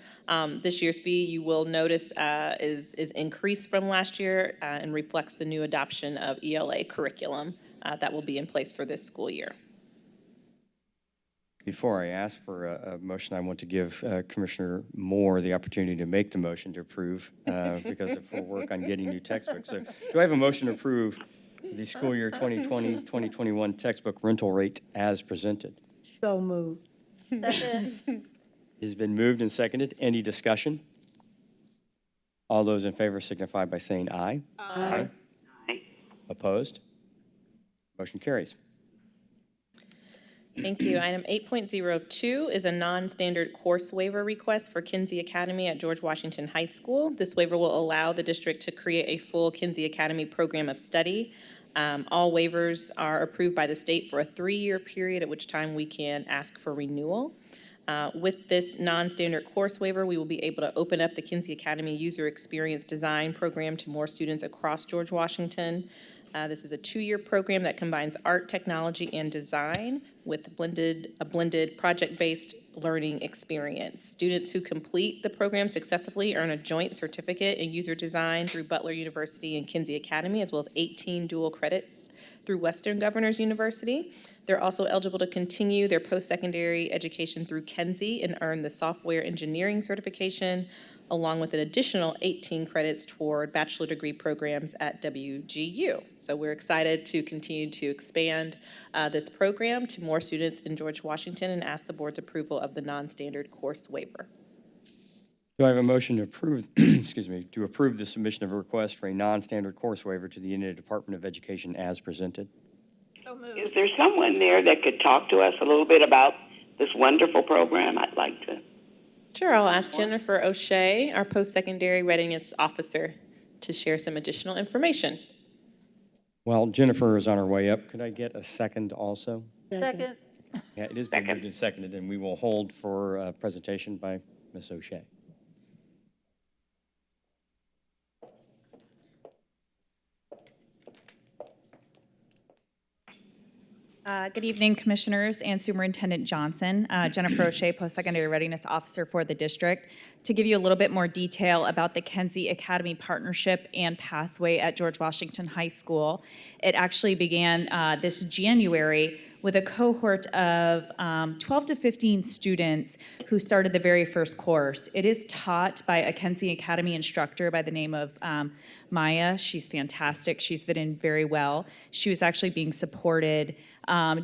This year's fee, you will notice, is increased from last year and reflects the new adoption of ELA curriculum that will be in place for this school year. Before I ask for a motion, I want to give Commissioner Moore the opportunity to make the motion to approve because of her work on getting new textbooks. So do I have a motion to approve the school year 2020-2021 textbook rental rate as presented? So moved. It has been moved and seconded. Any discussion? All those in favor signify by saying aye. Aye. Aye. Opposed? Motion carries. Thank you. Item 8.02 is a non-standard course waiver request for Kinsey Academy at George Washington High School. This waiver will allow the district to create a full Kinsey Academy program of study. All waivers are approved by the state for a 3-year period, at which time we can ask for renewal. With this non-standard course waiver, we will be able to open up the Kinsey Academy User Experience Design Program to more students across George Washington. This is a 2-year program that combines art, technology, and design with a blended project-based learning experience. Students who complete the program successfully earn a joint certificate in user design through Butler University and Kinsey Academy, as well as 18 dual credits through Western Governors University. They're also eligible to continue their post-secondary education through Kinsey and earn the software engineering certification, along with an additional 18 credits toward bachelor degree programs at WGU. So we're excited to continue to expand this program to more students in George Washington and ask the board's approval of the non-standard course waiver. Do I have a motion to approve, excuse me, to approve the submission of a request for a non-standard course waiver to the Indiana Department of Education as presented? Is there someone there that could talk to us a little bit about this wonderful program? I'd like to. Sure, I'll ask Jennifer O'Shea, our post-secondary readiness officer, to share some additional information. Well, Jennifer is on her way up. Could I get a second also? Second. Yeah, it has been moved and seconded, and we will hold for a presentation by Ms. O'Shea. Good evening, Commissioners and Superintendent Johnson. Jennifer O'Shea, Post-Secondary Readiness Officer for the district. To give you a little bit more detail about the Kinsey Academy Partnership and Pathway at George Washington High School, it actually began this January with a cohort of 12 to 15 students who started the very first course. It is taught by a Kinsey Academy instructor by the name of Maya. She's fantastic. She's fit in very well. She was actually being supported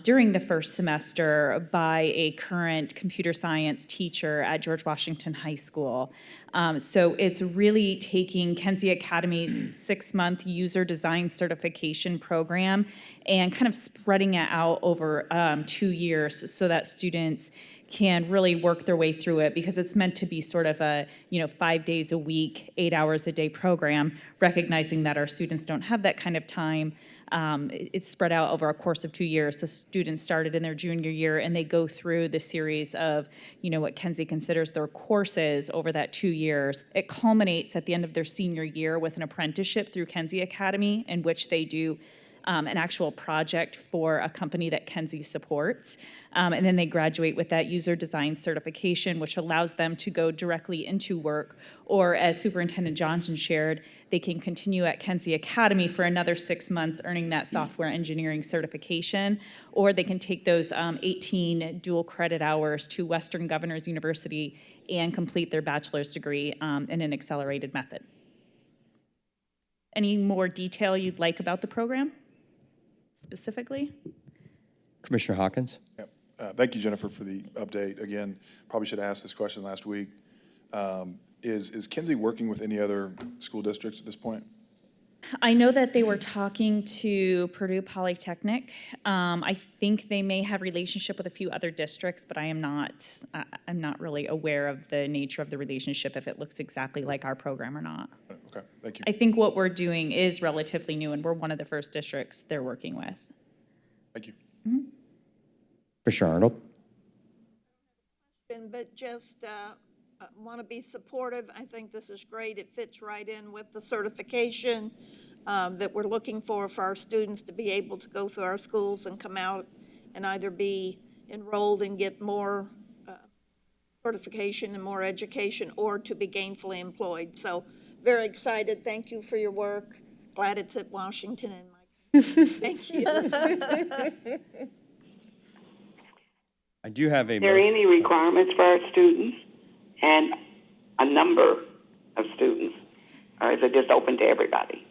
during the first semester by a current computer science teacher at George Washington High School. So it's really taking Kinsey Academy's 6-month user design certification program and kind of spreading it out over 2 years so that students can really work their way through it, because it's meant to be sort of a 5 days a week, 8 hours a day program, recognizing that our students don't have that kind of time. It's spread out over a course of 2 years. So students started in their junior year and they go through the series of, what Kinsey considers their courses over that 2 years. It culminates at the end of their senior year with an apprenticeship through Kinsey Academy, in which they do an actual project for a company that Kinsey supports. And then they graduate with that user design certification, which allows them to go directly into work. Or as Superintendent Johnson shared, they can continue at Kinsey Academy for another 6 months, earning that software engineering certification. Or they can take those 18 dual credit hours to Western Governors University and complete their bachelor's degree in an accelerated method. Any more detail you'd like about the program? Specifically? Commissioner Hawkins? Yep. Thank you, Jennifer, for the update. Again, probably should have asked this question last week. Is Kinsey working with any other school districts at this point? I know that they were talking to Purdue Polytechnic. I think they may have relationship with a few other districts, but I'm not really aware of the nature of the relationship, if it looks exactly like our program or not. Okay, thank you. I think what we're doing is relatively new, and we're one of the first districts they're working with. Thank you. Commissioner Arnold? But just want to be supportive. I think this is great. It fits right in with the certification that we're looking for our students to be able to go through our schools and come out and either be enrolled and get more certification and more education, or to be gainfully employed. So very excited. Thank you for your work. Glad it's at Washington and Mike. Thank you. I do have a Are there motion. any requirements for our students and a number of students? Or is it just open to everybody?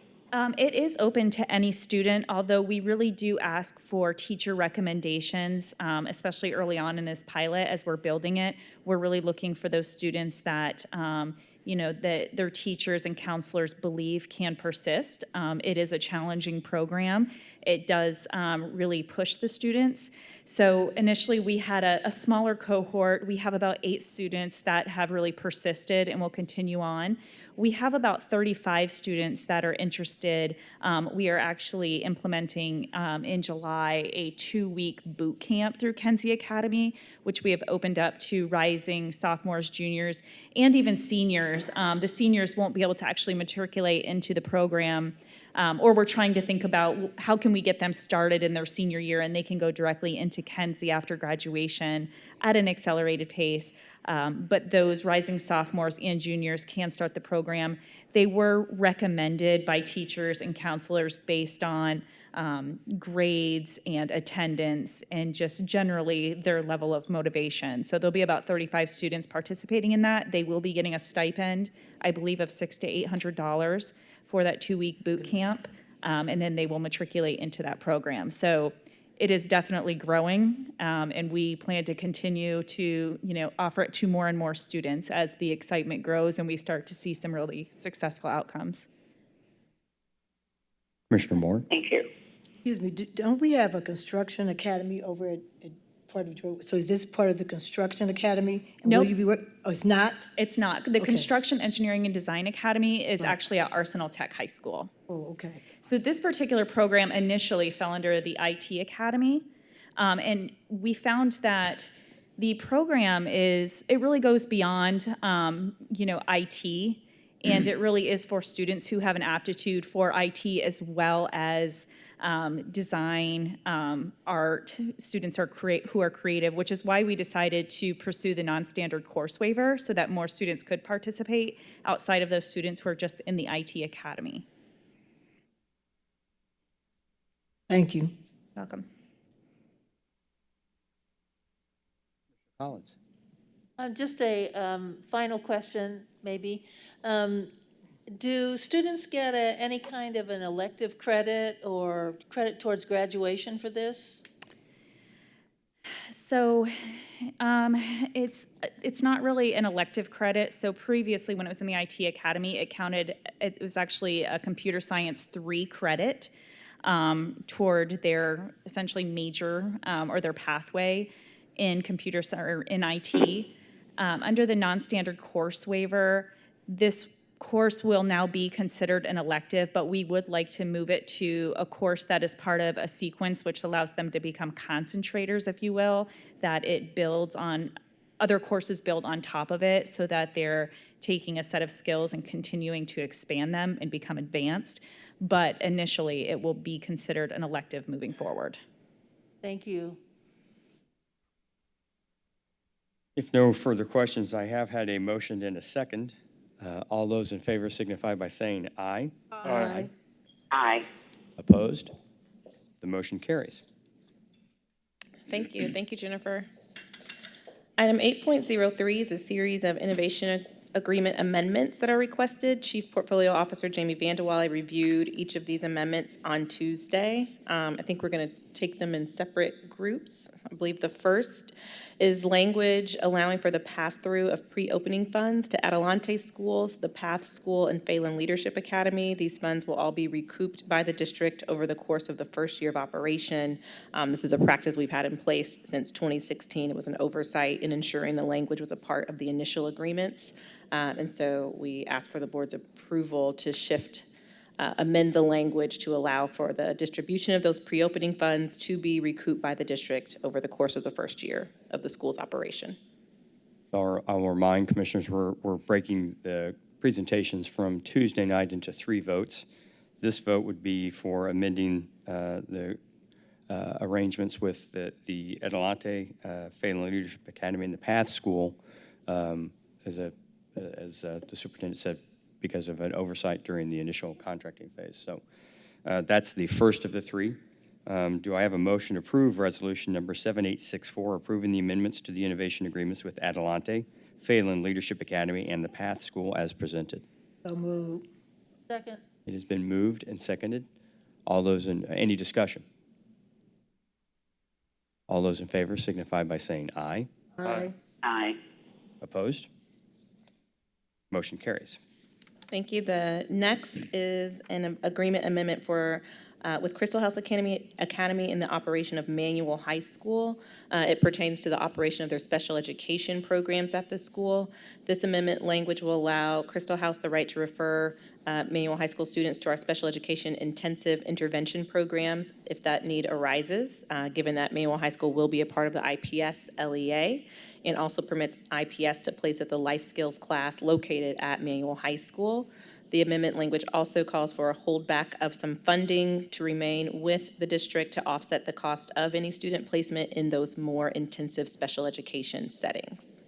It is open to any student, although we really do ask for teacher recommendations, especially early on in this pilot as we're building it. We're really looking for those students that, that their teachers and counselors believe can persist. It is a challenging program. It does really push the students. So initially we had a smaller cohort. We have about 8 students that have really persisted and will continue on. We have about 35 students that are interested. We are actually implementing in July a 2-week boot camp through Kinsey Academy, which we have opened up to rising sophomores, juniors, and even seniors. The seniors won't be able to actually matriculate into the program, or we're trying to think about how can we get them started in their senior year and they can go directly into Kinsey after graduation at an accelerated pace. But those rising sophomores and juniors can start the program. They were recommended by teachers and counselors based on grades and attendance and just generally their level of motivation. So there'll be about 35 students participating in that. They will be getting a stipend, I believe, of $600 to $800 for that 2-week boot camp, and then they will matriculate into that program. So it is definitely growing, and we plan to continue to, offer it to more and more students as the excitement grows and we start to see some really successful outcomes. Commissioner Moore? Thank you. Excuse me, don't we have a construction academy over at part of, so is this part of the construction academy? And Nope. Will you be oh, it's not? It's not. The Construction, Engineering, and Design Academy is actually at Arsenal Tech High School. Oh, okay. So this particular program initially fell under the IT Academy, and we found that the program it really goes beyond, IT, and it really is for students who have an aptitude for IT as well as design, art, students who are creative, which is why we decided to pursue the non-standard course waiver so that more students could participate outside of those students who are just in the IT Academy. Thank you. Welcome. Collins? Just a final question, maybe. Do students get any kind of an elective credit or credit towards graduation for this? So it's not really an elective credit. So previously, when it was in the IT Academy, it was actually a computer science 3 credit toward their essentially major or their pathway in in IT. Under the non-standard course waiver, this course will now be considered an elective, but we would like to move it to a course that is part of a sequence which allows them to become concentrators, if you will, that it builds on, other courses build on top of it so that they're taking a set of skills and continuing to expand them and become advanced. But initially, it will be considered an elective moving forward. Thank you. If no further questions, I have had a motion and a second. All those in favor signify by saying aye. Aye. Aye. Opposed? The motion carries. Thank you. Thank you, Jennifer. Item 8.03 is a series of innovation agreement amendments that are requested. Chief Portfolio Officer Jamie Vandewale reviewed each of these amendments on Tuesday. I think we're going to take them in separate groups. I believe the first is language allowing for the pass-through of pre-opening funds to Adelante schools, the PATH School, and Phelan Leadership Academy. These funds will all be recouped by the district over the course of the first year of operation. This is a practice we've had in place since 2016. It was an oversight in ensuring the language was a part of the initial agreements. And so we ask for the board's approval to amend the language to allow for the distribution of those pre-opening funds to be recouped by the district over the course of the first year of the school's operation. I'll remind commissioners, we're breaking the presentations from Tuesday night into 3 votes. This vote would be for amending the arrangements with the Adelante, Phelan Leadership Academy, and the PATH School, as the superintendent said, because of an oversight during the initial contracting phase. So that's the first of the 3. Do I have a motion to approve resolution number 7864, approving the amendments to the innovation agreements with Adelante, Phelan Leadership Academy, and the PATH School as presented? So moved. Second. It has been moved and seconded. All those any discussion? All those in favor signify by saying aye. Aye. Aye. Opposed? Motion carries. Thank you. The next is an agreement amendment with Crystal House Academy in the operation of Manual High School. It pertains to the operation of their special education programs at the school. This amendment language will allow Crystal House the right to refer Manual High School students to our special education intensive intervention programs if that need arises, given that Manual High School will be a part of the IPS LEA, and also permits IPS to place at the life skills class located at Manual High School. The amendment language also calls for a holdback of some funding to remain with the district to offset the cost of any student placement in those more intensive special education settings.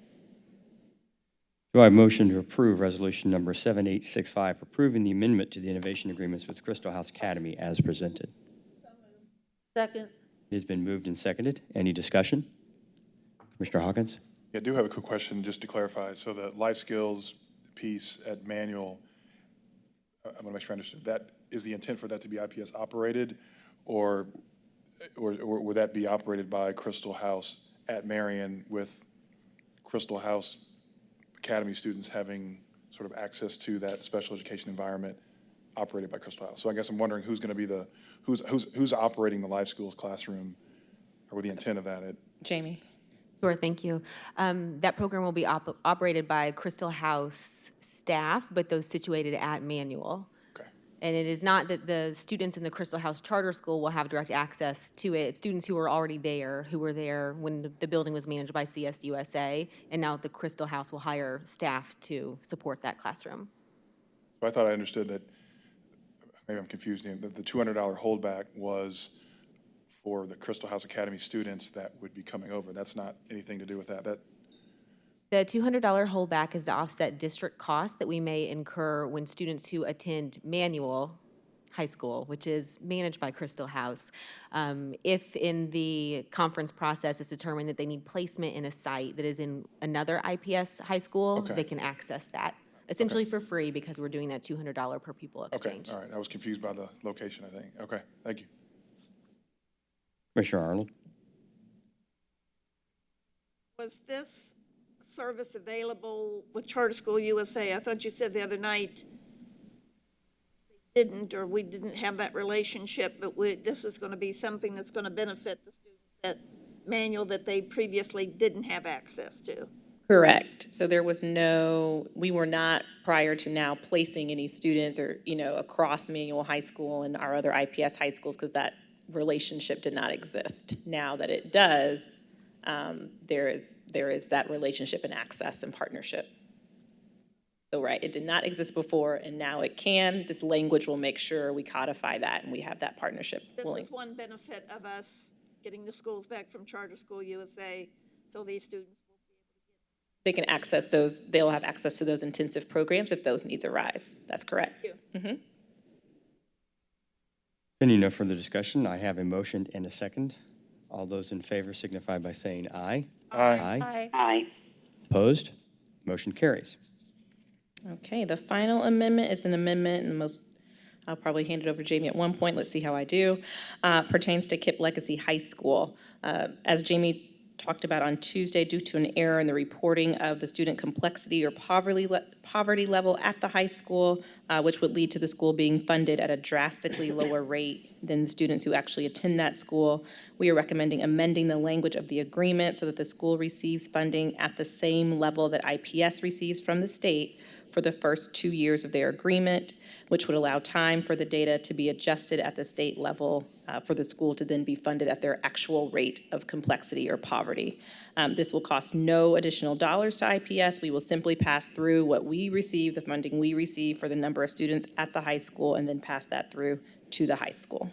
Do I have a motion to approve resolution number 7865, approving the amendment to the innovation agreements with Crystal House Academy as presented? Second. It has been moved and seconded. Any discussion? Commissioner Hawkins? Yeah, I do have a quick question just to clarify. So the life skills piece at Manual, I want to make sure I understood. That is the intent for that to be IPS operated, or would that be operated by Crystal House at Marion with Crystal House Academy students having sort of access to that special education environment operated by Crystal House? So I guess I'm wondering who's going to be who's operating the life skills classroom, or with the intent of that? Jamie? Sure, thank you. That program will be operated by Crystal House staff, but those situated at Manual. Okay. And it is not that the students in the Crystal House Charter School will have direct access to it. It's students who are already there, who were there when the building was managed by CSUSA, and now the Crystal House will hire staff to support that classroom. So I thought I understood that, maybe I'm confused, that the $200 holdback was for the Crystal House Academy students that would be coming over. That's not anything to do with that. The $200 holdback is to offset district costs that we may incur when students who attend Manual High School, which is managed by Crystal House, if in the conference process it's determined that they need placement in a site that is in another IPS high school, Okay. they can access that, essentially for free, because we're doing that $200 per pupil Okay, exchange. all right. I was confused by the location, I think. Okay, thank you. Commissioner Arnold? Was this service available with Charter School USA? I thought you said the other night we didn't have that relationship, but this is going to be something that's going to benefit the students at Manual that they previously didn't have access to. Correct. So we were not prior to now placing any students or, across Manual High School and our other IPS high schools, because that relationship did not exist. Now that it does, there is that relationship and access and partnership. So right, it did not exist before, and now it can. This language will make sure we codify that and we have that partnership. This is one benefit of us getting the schools back from Charter School USA, so these students will be able to get. They can access those. They'll have access to those intensive programs if those needs arise. That's correct. Thank you. Mm-hmm. Any no further discussion? I have a motion and a second. All those in favor signify by saying aye. Aye. Aye. Aye. Opposed? Motion carries. Okay, the final amendment is an amendment, and most I'll probably hand it over to Jamie at one point, let's see how I do, pertains to KIPP Legacy High School. As Jamie talked about on Tuesday, due to an error in the reporting of the student complexity or poverty level at the high school, which would lead to the school being funded at a drastically lower rate than the students who actually attend that school. We are recommending amending the language of the agreement so that the school receives funding at the same level that IPS receives from the state for the first 2 years of their agreement, which would allow time for the data to be adjusted at the state level for the school to then be funded at their actual rate of complexity or poverty. This will cost no additional dollars to IPS. We will simply pass through what we receive, the funding we receive for the number of students at the high school, and then pass that through to the high school.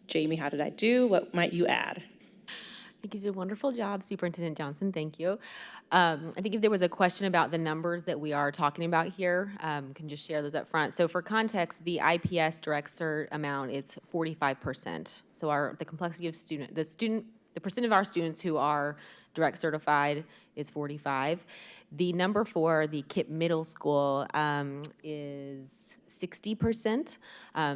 Jamie, how did I do? What might you add? I think you did a wonderful job, Superintendent Johnson. Thank you. I think if there was a question about the numbers that we are talking about here, can just share those up front. So for context, the IPS direct cert amount is 45%. So the complexity of the percent of our students who are direct certified is 45. The number for the KIPP Middle School is 60%,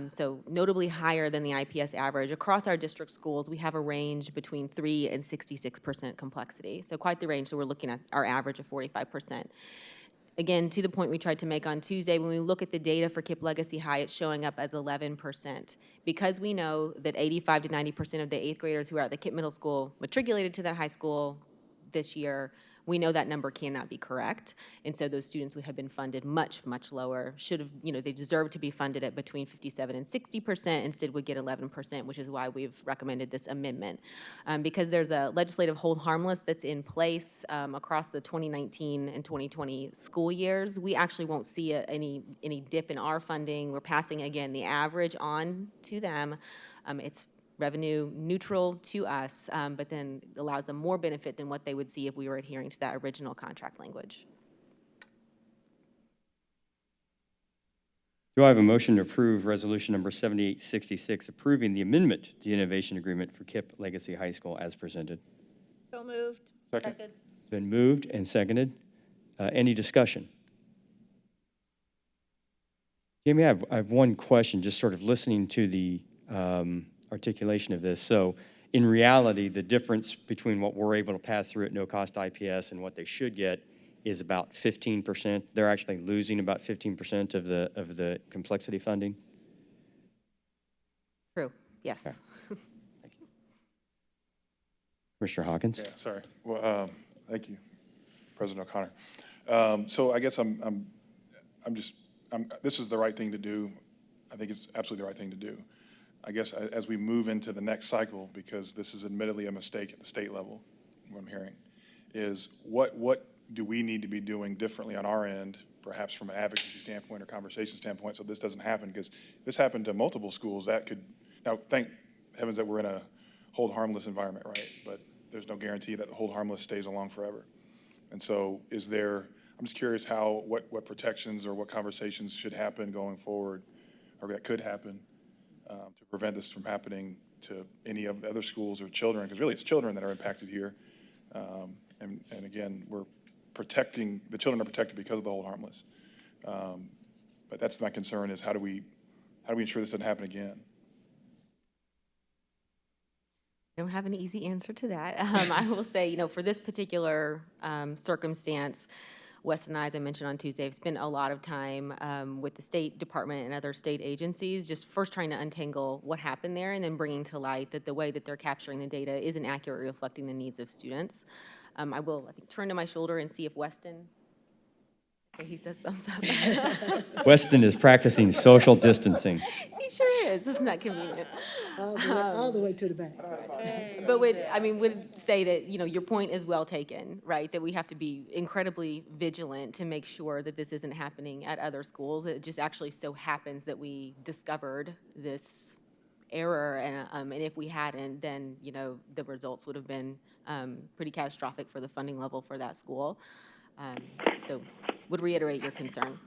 so notably higher than the IPS average. Across our district schools, we have a range between 3 and 66% complexity, so quite the range. So we're looking at our average of 45%. Again, to the point we tried to make on Tuesday, when we look at the data for KIPP Legacy High, it's showing up as 11%. Because we know that 85 to 90% of the 8th graders who are at the KIPP Middle School matriculated to that high school this year, we know that number cannot be correct, and so those students would have been funded much, much lower. Should have, they deserve to be funded at between 57 and 60%, instead would get 11%, which is why we've recommended this amendment. Because there's a legislative hold harmless that's in place across the 2019 and 2020 school years, we actually won't see any dip in our funding. We're passing, again, the average on to them. It's revenue neutral to us, but then allows them more benefit than what they would see if we were adhering to that original contract language. Do I have a motion to approve resolution number 7866, approving the amendment to the innovation agreement for KIPP Legacy High School as presented? So moved. Second. Been moved and seconded. Any discussion? Jamie, I have one question, just sort of listening to the articulation of this. So in reality, the difference between what we're able to pass through at no cost IPS and what they should get is about 15%. They're actually losing about 15% of the complexity funding. True, yes. Okay. Thank you. Commissioner Hawkins? Yeah, sorry. Well, thank you, President O'Connor. So I guess this is the right thing to do. I think it's absolutely the right thing to do. I guess as we move into the next cycle, because this is admittedly a mistake at the state level, what I'm hearing, is what do we need to be doing differently on our end, perhaps from an advocacy standpoint or conversation standpoint, so this doesn't happen? Because this happened to multiple schools, that could, now thank heavens that we're in a hold harmless environment, right? But there's no guarantee that the hold harmless stays along forever. And so I'm just curious what protections or what conversations should happen going forward, or that could happen, to prevent this from happening to any of the other schools or children, because really it's children that are impacted here. And again, the children are protected because of the hold harmless. But that's my concern, is how do we ensure this doesn't happen again? I don't have an easy answer to that. I will say, for this particular circumstance, Wes and I, as I mentioned on Tuesday, have spent a lot of time with the State Department and other state agencies, just first trying to untangle what happened there, and then bringing to light that the way that they're capturing the data isn't accurately reflecting the needs of students. I will, turn to my shoulder and see if Weston, he says thumbs up. Weston is practicing social distancing. He sure is. Isn't that convenient? All the way to the back. But would say that, your point is well taken, right? That we have to be incredibly vigilant to make sure that this isn't happening at other schools. It just actually so happens that we discovered this error, and if we hadn't, then, the results would have been pretty catastrophic for the funding level for that school. So would reiterate your concern.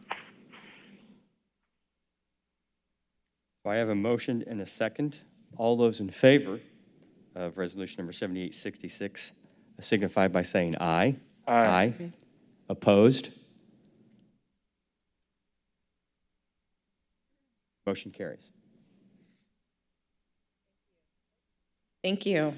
I have a motion and a second. All those in favor of resolution number 7866 signify by saying aye. Aye. Opposed? Motion carries. Thank you.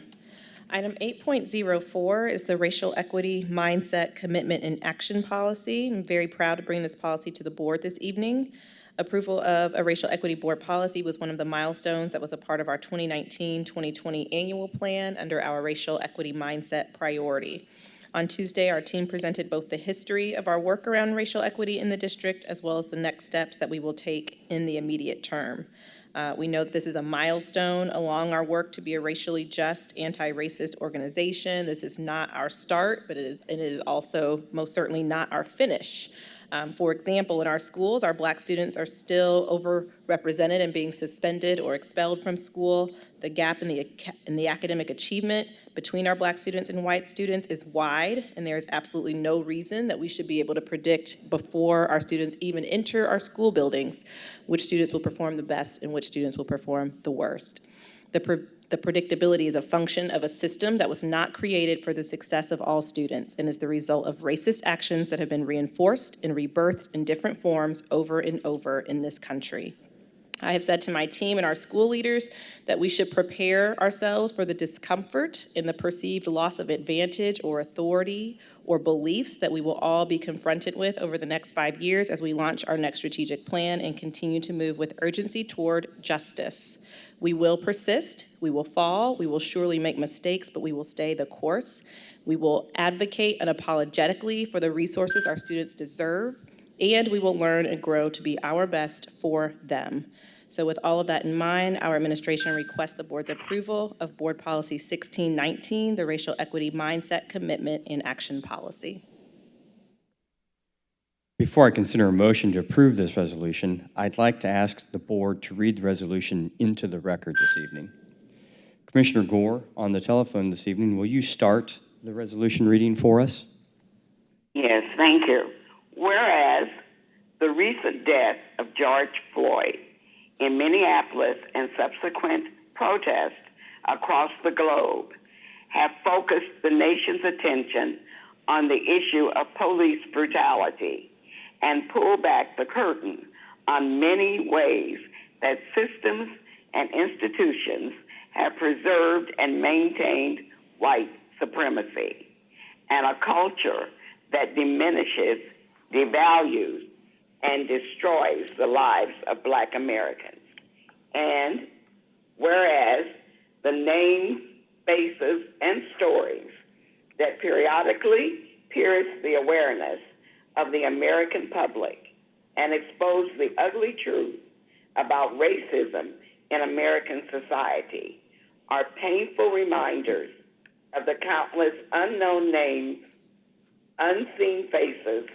Item 8.04 is the Racial Equity Mindset, Commitment, and Action Policy. I'm very proud to bring this policy to the board this evening. Approval of a Racial Equity Board policy was one of the milestones that was a part of our 2019-2020 annual plan under our Racial Equity Mindset priority. On Tuesday, our team presented both the history of our work around racial equity in the district as well as the next steps that we will take in the immediate term. We know that this is a milestone along our work to be a racially just, anti-racist organization. This is not our start, but it is also most certainly not our finish. For example, in our schools, our Black students are still overrepresented and being suspended or expelled from school. The gap in the academic achievement between our Black students and white students is wide, and there is absolutely no reason that we should be able to predict before our students even enter our school buildings which students will perform the best and which students will perform the worst. The predictability is a function of a system that was not created for the success of all students and is the result of racist actions that have been reinforced and rebirthed in different forms over and over in this country. I have said to my team and our school leaders that we should prepare ourselves for the discomfort and the perceived loss of advantage or authority or beliefs that we will all be confronted with over the next 5 years as we launch our next strategic plan and continue to move with urgency toward justice. We will persist, we will fall, we will surely make mistakes, but we will stay the course. We will advocate unapologetically for the resources our students deserve, and we will learn and grow to be our best for them. So with all of that in mind, our administration requests the board's approval of Board Policy 1619, the Racial Equity Mindset, Commitment, and Action Policy. Before I consider a motion to approve this resolution, I'd like to ask the board to read the resolution into the record this evening. Commissioner Gore, on the telephone this evening, will you start the resolution reading for us? Yes, thank you. Whereas the recent death of George Floyd in Minneapolis and subsequent protests across the globe have focused the nation's attention on the issue of police brutality and pulled back the curtain on many ways that systems and institutions have preserved and maintained white supremacy and a culture that diminishes, devalues, and destroys the lives of Black Americans. And whereas the names, faces, and stories that periodically pierce the awareness of the American public and expose the ugly truth about racism in American society are painful reminders of the countless unknown names, unseen faces,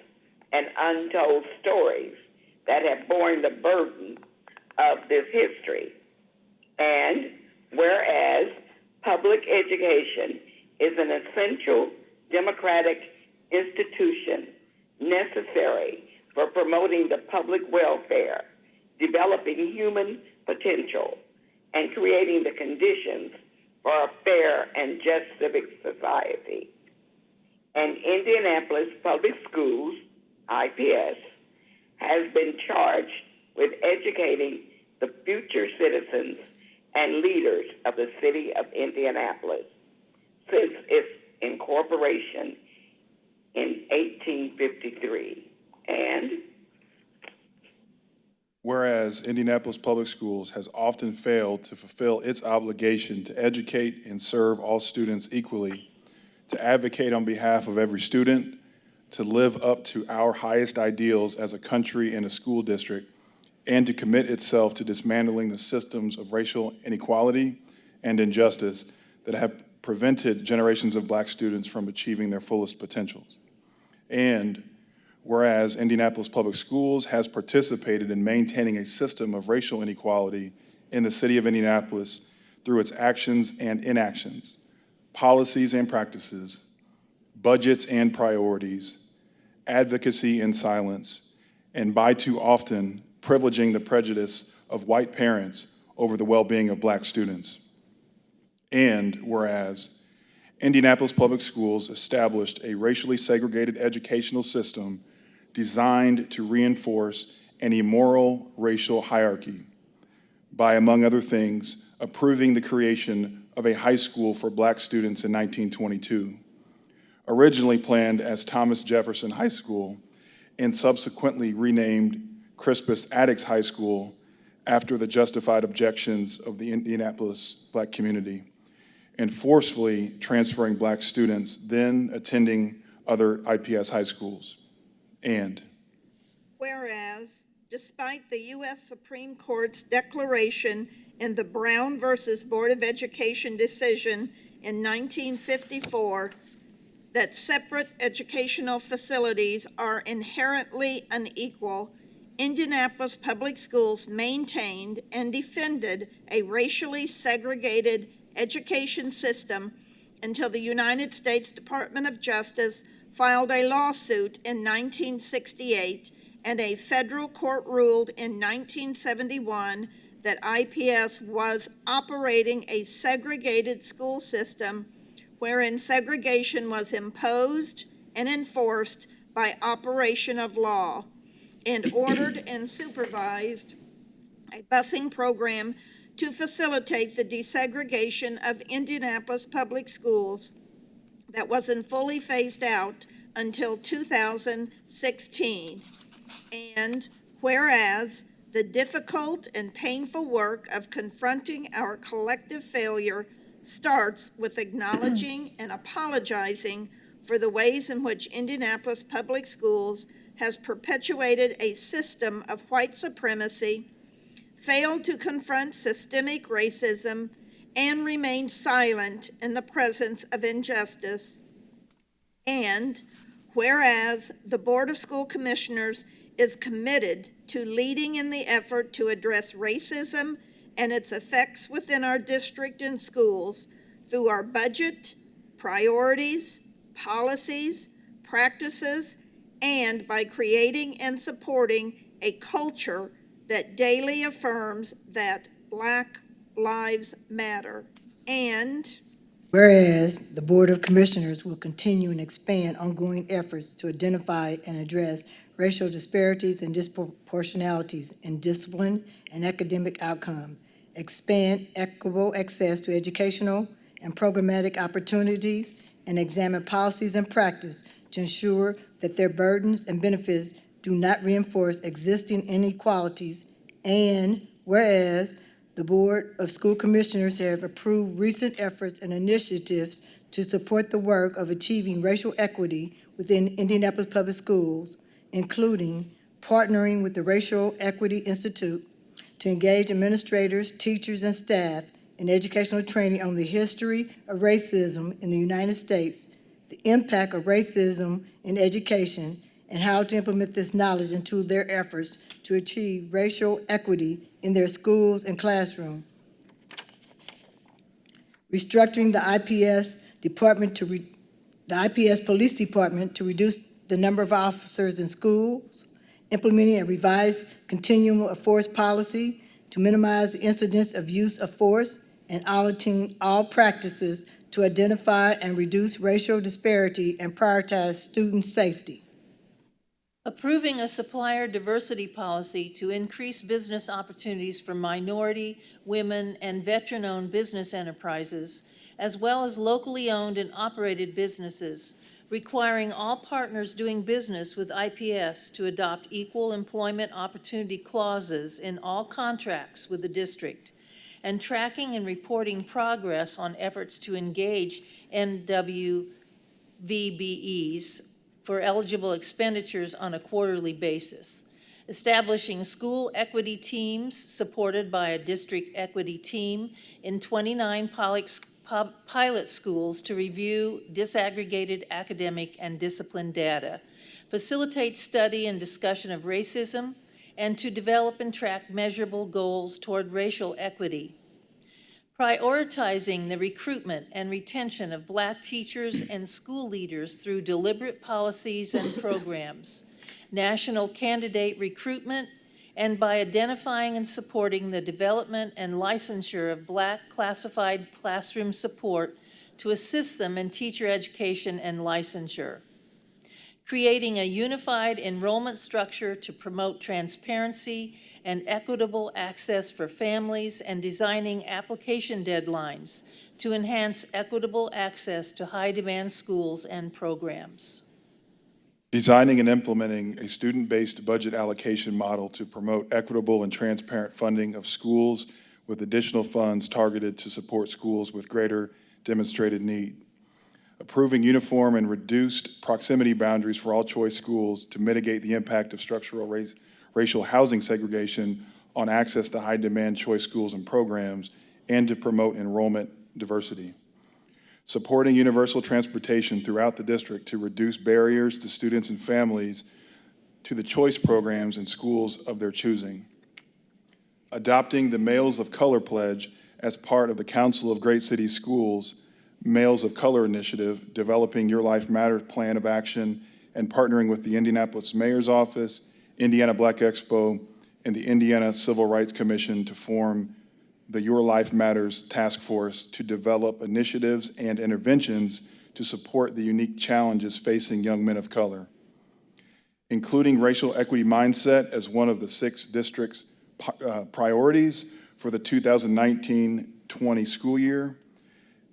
and untold stories that have borne the burden of this history. And whereas public education is an essential democratic institution necessary for promoting the public welfare, developing human potential, and creating the conditions for a fair and just civic society. And Indianapolis Public Schools, IPS, has been charged with educating the future citizens and leaders of the city of Indianapolis since its incorporation in 1853. And whereas Indianapolis Public Schools has often failed to fulfill its obligation to educate and serve all students equally, to advocate on behalf of every student, to live up to our highest ideals as a country and a school district, and to commit itself to dismantling the systems of racial inequality and injustice that have prevented generations of Black students from achieving their fullest potentials. And whereas Indianapolis Public Schools has participated in maintaining a system of racial inequality in the city of Indianapolis through its actions and inactions, policies and practices, budgets and priorities, advocacy and silence, and by too often privileging the prejudice of white parents over the well-being of Black students. And whereas Indianapolis Public Schools established a racially segregated educational system designed to reinforce an immoral racial hierarchy, by, among other things, approving the creation of a high school for black students in 1922, originally planned as Thomas Jefferson High School and subsequently renamed Crispus Attucks High School after the justified objections of the Indianapolis black community, and forcefully transferring black students then attending other IPS high schools. And Whereas, despite the U.S. Supreme Court's declaration in the Brown versus Board of Education decision in 1954 that separate educational facilities are inherently unequal, Indianapolis Public Schools maintained and defended a racially segregated education system until the United States Department of Justice filed a lawsuit in 1968 and a federal court ruled in 1971 that IPS was operating a segregated school system wherein segregation was imposed and enforced by operation of law, and ordered and supervised a busing program to facilitate the desegregation of Indianapolis public schools that wasn't fully phased out until 2016. And whereas the difficult and painful work of confronting our collective failure starts with acknowledging and apologizing for the ways in which Indianapolis Public Schools has perpetuated a system of white supremacy, failed to confront systemic racism, and remained silent in the presence of injustice. And whereas the Board of School Commissioners is committed to leading in the effort to address racism and its effects within our district and schools through our budget, priorities, policies, practices, and by creating and supporting a culture that daily affirms that Black Lives Matter. And Whereas the Board of Commissioners will continue and expand ongoing efforts to identify and address racial disparities and disproportionalities in discipline and academic outcome, expand equitable access to educational and programmatic opportunities, and examine policies and practice to ensure that their burdens and benefits do not reinforce existing inequalities. And whereas the Board of School Commissioners have approved recent efforts and initiatives to support the work of achieving racial equity within Indianapolis Public Schools, including partnering with the Racial Equity Institute to engage administrators, teachers, and staff in educational training on the history of racism in the United States, the impact of racism in education, and how to implement this knowledge into their efforts to achieve racial equity in their schools and classrooms. Restructuring the IPS department the IPS Police Department to reduce the number of officers in schools, implementing a revised continuum of force policy to minimize the incidence of use of force, and auditing all practices to identify and reduce racial disparity and prioritize student safety. Approving a supplier diversity policy to increase business opportunities for minority, women, and veteran-owned business enterprises, as well as locally owned and operated businesses, requiring all partners doing business with IPS to adopt equal employment opportunity clauses in all contracts with the district, and tracking and reporting progress on efforts to engage NWVBEs for eligible expenditures on a quarterly basis, establishing school equity teams supported by a district equity team in 29 pilot schools to review disaggregated academic and discipline data, facilitate study and discussion of racism, and to develop and track measurable goals toward racial equity. Prioritizing the recruitment and retention of Black teachers and school leaders through deliberate policies and programs, national candidate recruitment, and by identifying and supporting the development and licensure of Black classified classroom support to assist them in teacher education and licensure. Creating a unified enrollment structure to promote transparency and equitable access for families, and designing application deadlines to enhance equitable access to high-demand schools and programs. Designing and implementing a student-based budget allocation model to promote equitable and transparent funding of schools with additional funds targeted to support schools with greater demonstrated need. Approving uniform and reduced proximity boundaries for all choice schools to mitigate the impact of structural racial housing segregation on access to high-demand choice schools and programs, and to promote enrollment diversity. Supporting universal transportation throughout the district to reduce barriers to students and families to the choice programs and schools of their choosing. Adopting the Males of Color Pledge as part of the Council of Great City Schools Males of Color Initiative, developing Your Life Matters plan of action, and partnering with the Indianapolis Mayor's Office, Indiana Black Expo, and the Indiana Civil Rights Commission to form the Your Life Matters Task Force to develop initiatives and interventions to support the unique challenges facing young men of color. Including racial equity mindset as one of the 6 districts' priorities for the 2019-20 school year,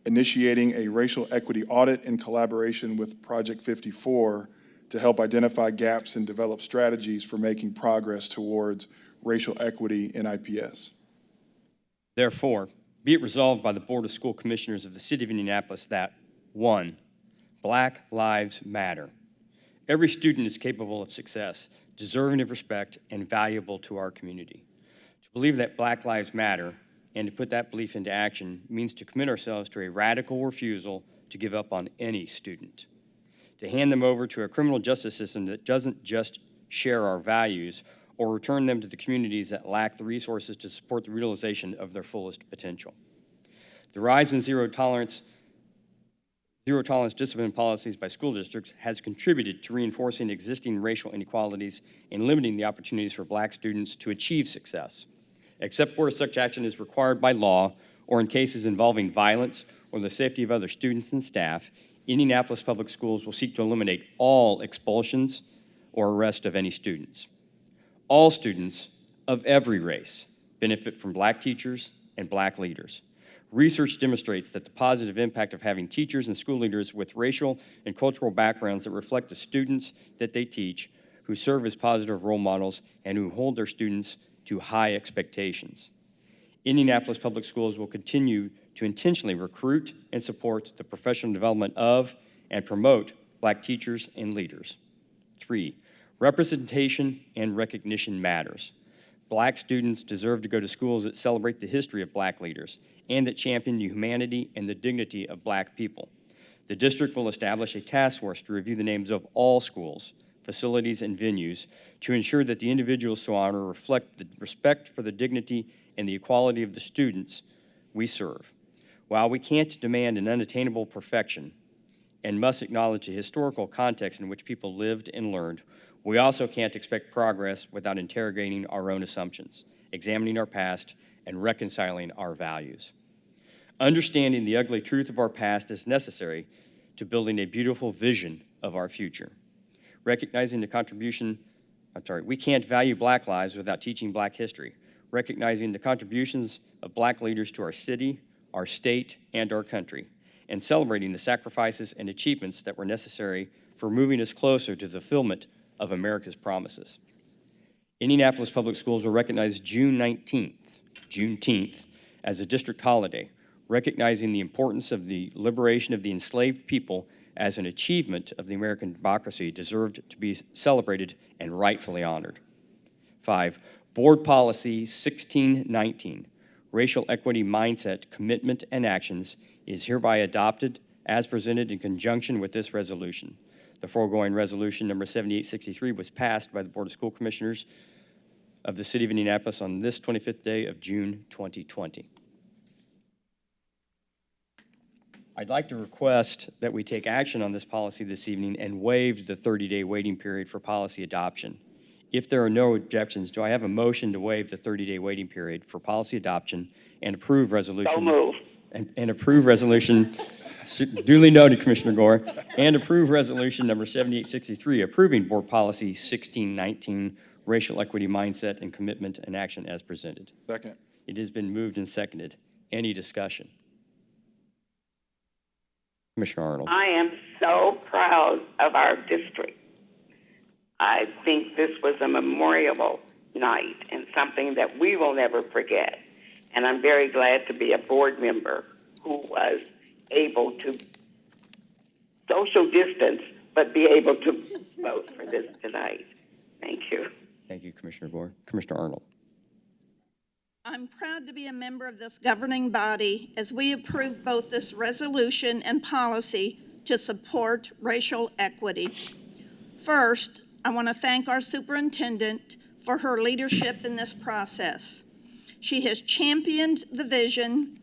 initiating a racial equity audit in collaboration with Project 54 to help identify gaps and develop strategies for making progress towards racial equity in IPS. Therefore, be it resolved by the Board of School Commissioners of the City of Indianapolis that 1, Black Lives Matter. Every student is capable of success, deserving of respect, and valuable to our community. To believe that Black Lives Matter and to put that belief into action means to commit ourselves to a radical refusal to give up on any student. To hand them over to a criminal justice system that doesn't just share our values or return them to the communities that lack the resources to support the realization of their fullest potential. The rise in zero tolerance discipline policies by school districts has contributed to reinforcing existing racial inequalities and limiting the opportunities for Black students to achieve success. Except where such action is required by law or in cases involving violence or the safety of other students and staff, Indianapolis Public Schools will seek to eliminate all expulsions or arrest of any students. All students of every race benefit from Black teachers and Black leaders. Research demonstrates that the positive impact of having teachers and school leaders with racial and cultural backgrounds that reflect the students that they teach, who serve as positive role models, and who hold their students to high expectations. Indianapolis Public Schools will continue to intentionally recruit and support the professional development of and promote Black teachers and leaders. 3, representation and recognition matters. Black students deserve to go to schools that celebrate the history of Black leaders and that champion the humanity and the dignity of Black people. The district will establish a task force to review the names of all schools, facilities, and venues to ensure that the individuals so honored reflect the respect for the dignity and the equality of the students we serve. While we can't demand an unattainable perfection and must acknowledge the historical context in which people lived and learned, we also can't expect progress without interrogating our own assumptions, examining our past, and reconciling our values. Understanding the ugly truth of our past is necessary to building a beautiful vision of our future. Recognizing the contribution, we can't value Black lives without teaching Black history. Recognizing the contributions of Black leaders to our city, our state, and our country, and celebrating the sacrifices and achievements that were necessary for moving us closer to the fulfillment of America's promises. Indianapolis Public Schools will recognize Juneteenth, as a district holiday, recognizing the importance of the liberation of the enslaved people as an achievement of the American democracy deserved to be celebrated and rightfully honored. 5, Board Policy 1619, Racial Equity Mindset, Commitment, and Actions, is hereby adopted as presented in conjunction with this resolution. The foregoing resolution, number 7863, was passed by the Board of School Commissioners of the City of Indianapolis on this 25th day of June 2020. I'd like to request that we take action on this policy this evening and waive the 30-day waiting period for policy adoption. If there are no objections, do I have a motion to waive the 30-day waiting period for policy adoption and approve resolution? So moved. And approve resolution, duly noted, Commissioner Gore, and approve resolution number 7863, approving Board Policy 1619, racial equity mindset and commitment and action as presented. Second. It has been moved and seconded. Any discussion? Commissioner Arnold. I am so proud of our district. I think this was a memorable night and something that we will never forget. And I'm very glad to be a board member who was able to social distance, but be able to vote for this tonight. Thank you. Thank you, Commissioner Gore. Commissioner Arnold. I'm proud to be a member of this governing body as we approve both this resolution and policy to support racial equity. First, I want to thank our superintendent for her leadership in this process. She has championed the vision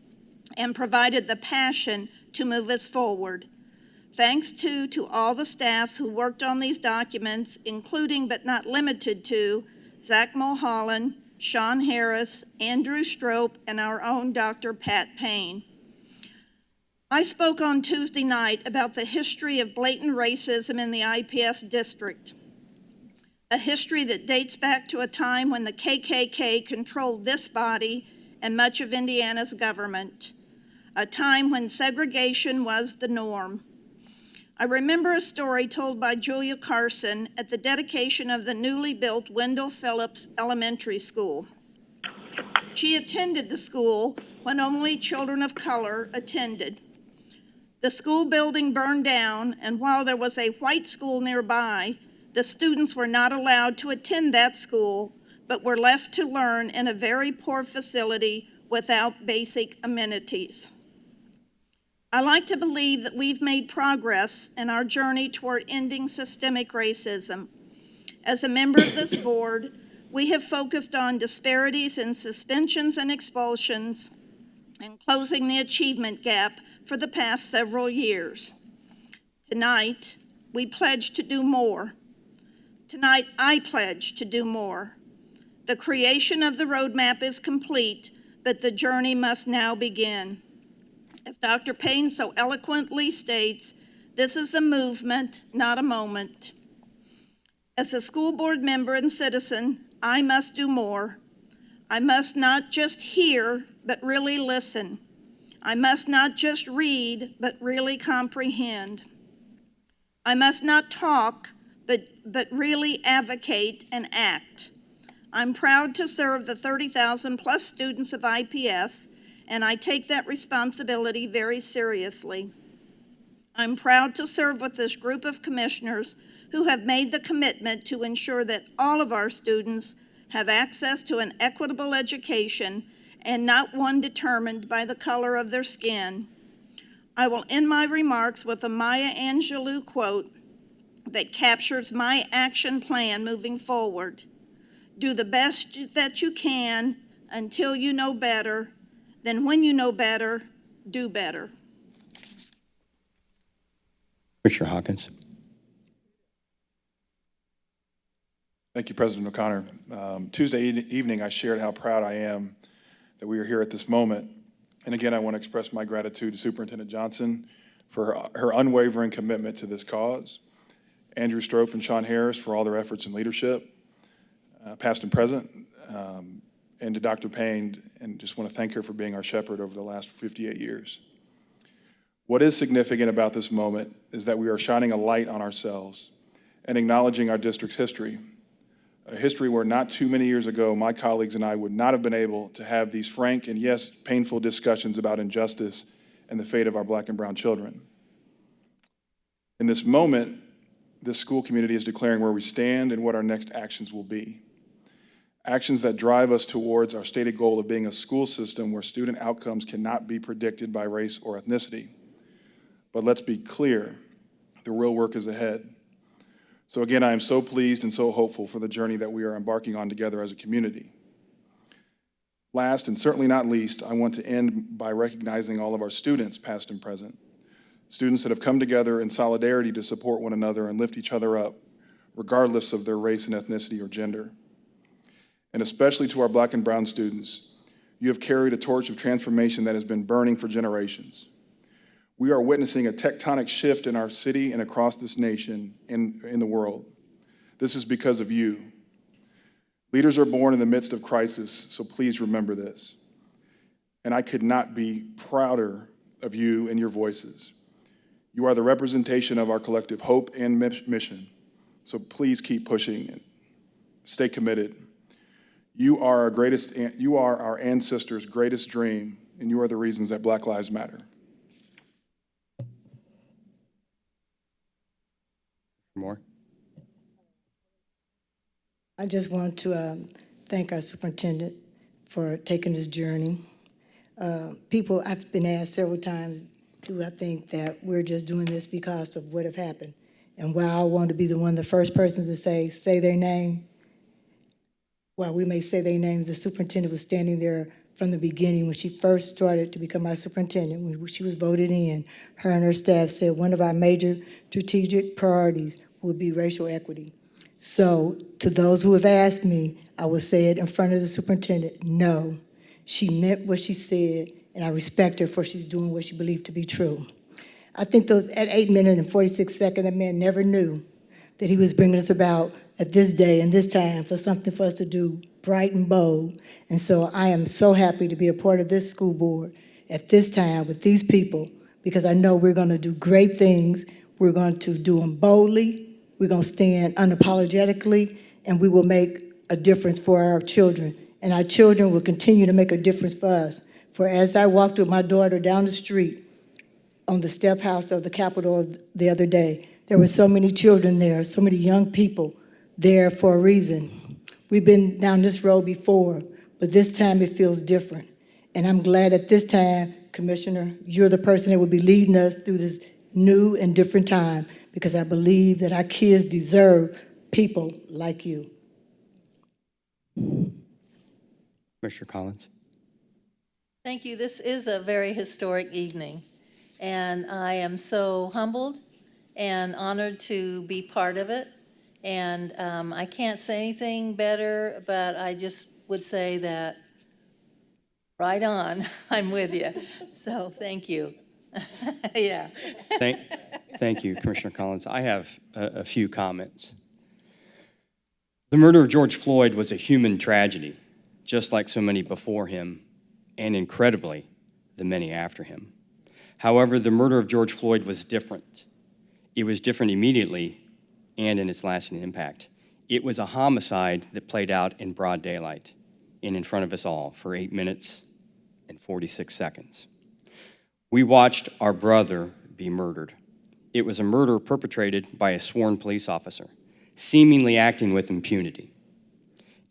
and provided the passion to move us forward. Thanks to all the staff who worked on these documents, including but not limited to Zach Mulholland, Sean Harris, Andrew Strope, and our own Dr. Pat Payne. I spoke on Tuesday night about the history of blatant racism in the IPS district, a history that dates back to a time when the KKK controlled this body and much of Indiana's government, a time when segregation was the norm. I remember a story told by Julia Carson at the dedication of the newly built Wendell Phillips Elementary School. She attended the school when only children of color attended. The school building burned down, and while there was a white school nearby, the students were not allowed to attend that school, but were left to learn in a very poor facility without basic amenities. I like to believe that we've made progress in our journey toward ending systemic racism. As a member of this board, we have focused on disparities in suspensions and expulsions and closing the achievement gap for the past several years. Tonight, we pledge to do more. Tonight, I pledge to do more. The creation of the roadmap is complete, but the journey must now begin. As Dr. Payne so eloquently states, this is a movement, not a moment. As a school board member and citizen, I must do more. I must not just hear, but really listen. I must not just read, but really comprehend. I must not talk, but really advocate and act. I'm proud to serve the 30,000 plus students of IPS, and I take that responsibility very seriously. I'm proud to serve with this group of commissioners who have made the commitment to ensure that all of our students have access to an equitable education and not one determined by the color of their skin. I will end my remarks with a Maya Angelou quote that captures my action plan moving forward. Do the best that you can until you know better. Then when you know better, do better. Commissioner Hawkins. Thank you, President O'Connor. Tuesday evening, I shared how proud I am that we are here at this moment. And again, I want to express my gratitude to Superintendent Johnson for her unwavering commitment to this cause, Andrew Strope and Sean Harris for all their efforts and leadership, past and present, and to Dr. Payne, and just want to thank her for being our shepherd over the last 58 years. What is significant about this moment is that we are shining a light on ourselves and acknowledging our district's history, a history where not too many years ago, my colleagues and I would not have been able to have these frank and yes, painful discussions about injustice and the fate of our Black and brown children. In this moment, this school community is declaring where we stand and what our next actions will be. Actions that drive us towards our stated goal of being a school system where student outcomes cannot be predicted by race or ethnicity. But let's be clear, the real work is ahead. So again, I am so pleased and so hopeful for the journey that we are embarking on together as a community. Last, and certainly not least, I want to end by recognizing all of our students, past and present. Students that have come together in solidarity to support one another and lift each other up, regardless of their race and ethnicity or gender. And especially to our Black and brown students, you have carried a torch of transformation that has been burning for generations. We are witnessing a tectonic shift in our city and across this nation and in the world. This is because of you. Leaders are born in the midst of crisis, so please remember this. And I could not be prouder of you and your voices. You are the representation of our collective hope and mission, so please keep pushing and stay committed. You are our ancestors' greatest dream, and you are the reasons that Black Lives Matter. More? I just want to thank our superintendent for taking this journey. People, I've been asked several times, do I think that we're just doing this because of what have happened? And while I want to be the first person to say their name, while we may say their names, the superintendent was standing there from the beginning when she first started to become our superintendent. When she was voted in, her and her staff said one of our major strategic priorities would be racial equity. So to those who have asked me, I will say it in front of the superintendent, no. She meant what she said, and I respect her for she's doing what she believed to be true. I think those at 8 minutes and 46 seconds, that man never knew that he was bringing us about at this day and this time for something for us to do bright and bold. And so I am so happy to be a part of this school board at this time with these people, because I know we're going to do great things. We're going to do them boldly. We're going to stand unapologetically, and we will make a difference for our children. And our children will continue to make a difference for us. For as I walked with my daughter down the street on the step house of the Capitol the other day, there were so many children there, so many young people there for a reason. We've been down this road before, but this time it feels different. And I'm glad at this time, Commissioner, you're the person that will be leading us through this new and different time, because I believe that our kids deserve people like you. Commissioner Collins? Thank you. This is a very historic evening, and I am so humbled and honored to be part of it. And I can't say anything better, but I just would say that right on, I'm with you. So thank you. Yeah. Thank you, Commissioner Collins. I have a few comments. The murder of George Floyd was a human tragedy, just like so many before him, and incredibly, the many after him. However, the murder of George Floyd was different. It was different immediately and in its lasting impact. It was a homicide that played out in broad daylight and in front of us all for 8 minutes and 46 seconds. We watched our brother be murdered. It was a murder perpetrated by a sworn police officer, seemingly acting with impunity.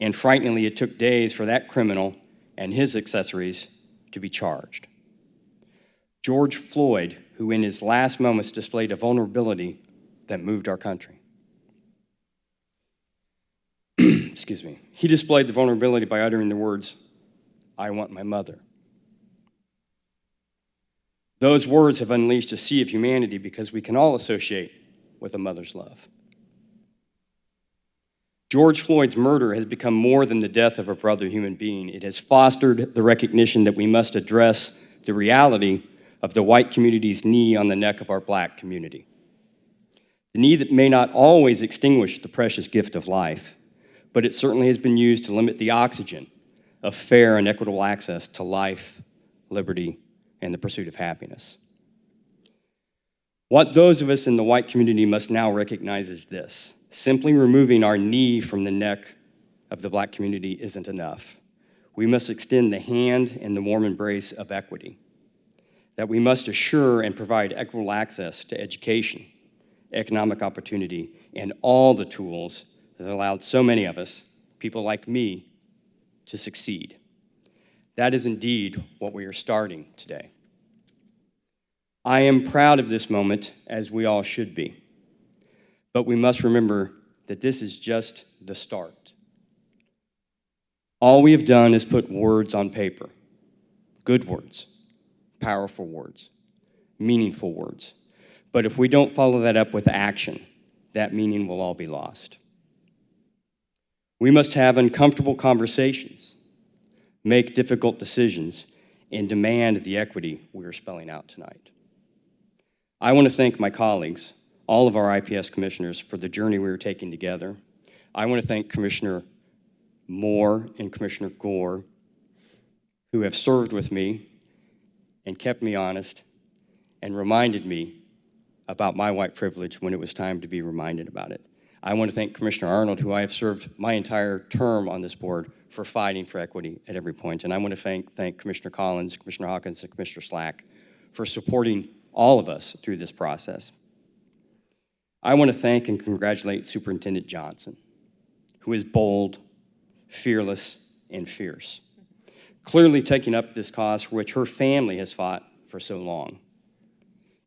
And frighteningly, it took days for that criminal and his accessories to be charged. George Floyd, who in his last moments displayed a vulnerability that moved our country. Excuse me. He displayed the vulnerability by uttering the words, "I want my mother." Those words have unleashed a sea of humanity because we can all associate with a mother's love. George Floyd's murder has become more than the death of a brother human being. It has fostered the recognition that we must address the reality of the white community's knee on the neck of our black community. The knee that may not always extinguish the precious gift of life, but it certainly has been used to limit the oxygen of fair and equitable access to life, liberty, and the pursuit of happiness. What those of us in the white community must now recognize is this: simply removing our knee from the neck of the black community isn't enough. We must extend the hand and the warm embrace of equity, that we must assure and provide equitable access to education, economic opportunity, and all the tools that allowed so many of us, people like me, to succeed. That is indeed what we are starting today. I am proud of this moment, as we all should be. But we must remember that this is just the start. All we have done is put words on paper, good words, powerful words, meaningful words. But if we don't follow that up with action, that meaning will all be lost. We must have uncomfortable conversations, make difficult decisions, and demand the equity we are spelling out tonight. I want to thank my colleagues, all of our IPS commissioners, for the journey we are taking together. I want to thank Commissioner Moore and Commissioner Gore, who have served with me and kept me honest and reminded me about my white privilege when it was time to be reminded about it. I want to thank Commissioner Arnold, who I have served my entire term on this board, for fighting for equity at every point. And I want to thank Commissioner Collins, Commissioner Hawkins, and Commissioner Slack for supporting all of us through this process. I want to thank and congratulate Superintendent Johnson, who is bold, fearless, and fierce, clearly taking up this cause for which her family has fought for so long.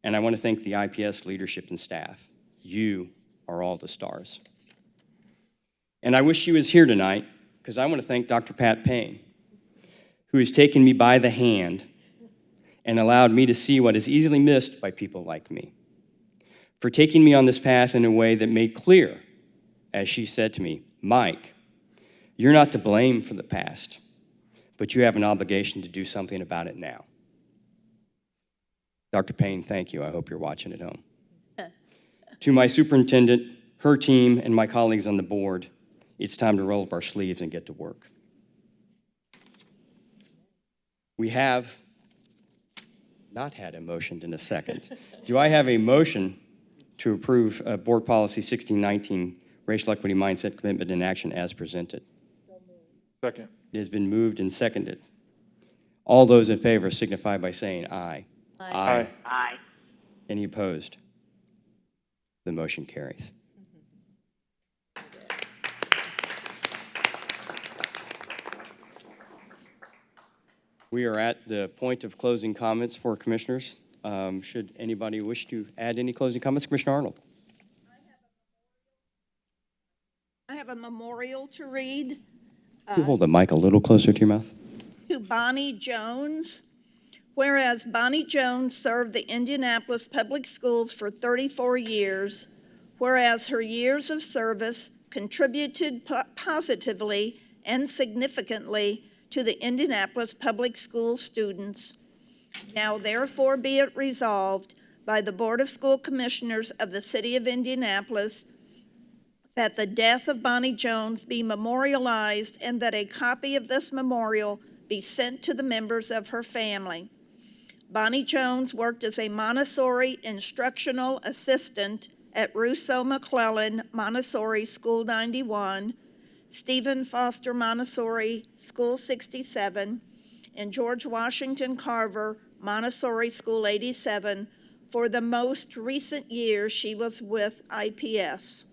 And I want to thank the IPS leadership and staff. You are all the stars. And I wish she was here tonight, because I want to thank Dr. Pat Payne, who has taken me by the hand and allowed me to see what is easily missed by people like me, for taking me on this path in a way that made clear, as she said to me, Mike, you're not to blame for the past, but you have an obligation to do something about it now. Dr. Payne, thank you. I hope you're watching at home. To my superintendent, her team, and my colleagues on the board, it's time to roll up our sleeves and get to work. We have not had a motion in a second. Do I have a motion to approve Board Policy 1619, Racial Equity Mindset, Commitment, and Action as presented? Second. It has been moved and seconded. All those in favor signify by saying aye. Aye. Aye. Any opposed? The motion carries. We are at the point of closing comments for commissioners. Should anybody wish to add any closing comments? Commissioner Arnold. I have a memorial to read Can you hold the mic a little closer to your mouth? to Bonnie Jones. Whereas Bonnie Jones served the Indianapolis Public Schools for 34 years, whereas her years of service contributed positively and significantly to the Indianapolis Public School students, now therefore be it resolved by the Board of School Commissioners of the City of Indianapolis that the death of Bonnie Jones be memorialized and that a copy of this memorial be sent to the members of her family. Bonnie Jones worked as a Montessori instructional assistant at Rousseau McClellan Montessori School 91, Stephen Foster Montessori School 67, and George Washington Carver Montessori School 87 for the most recent years she was with IPS.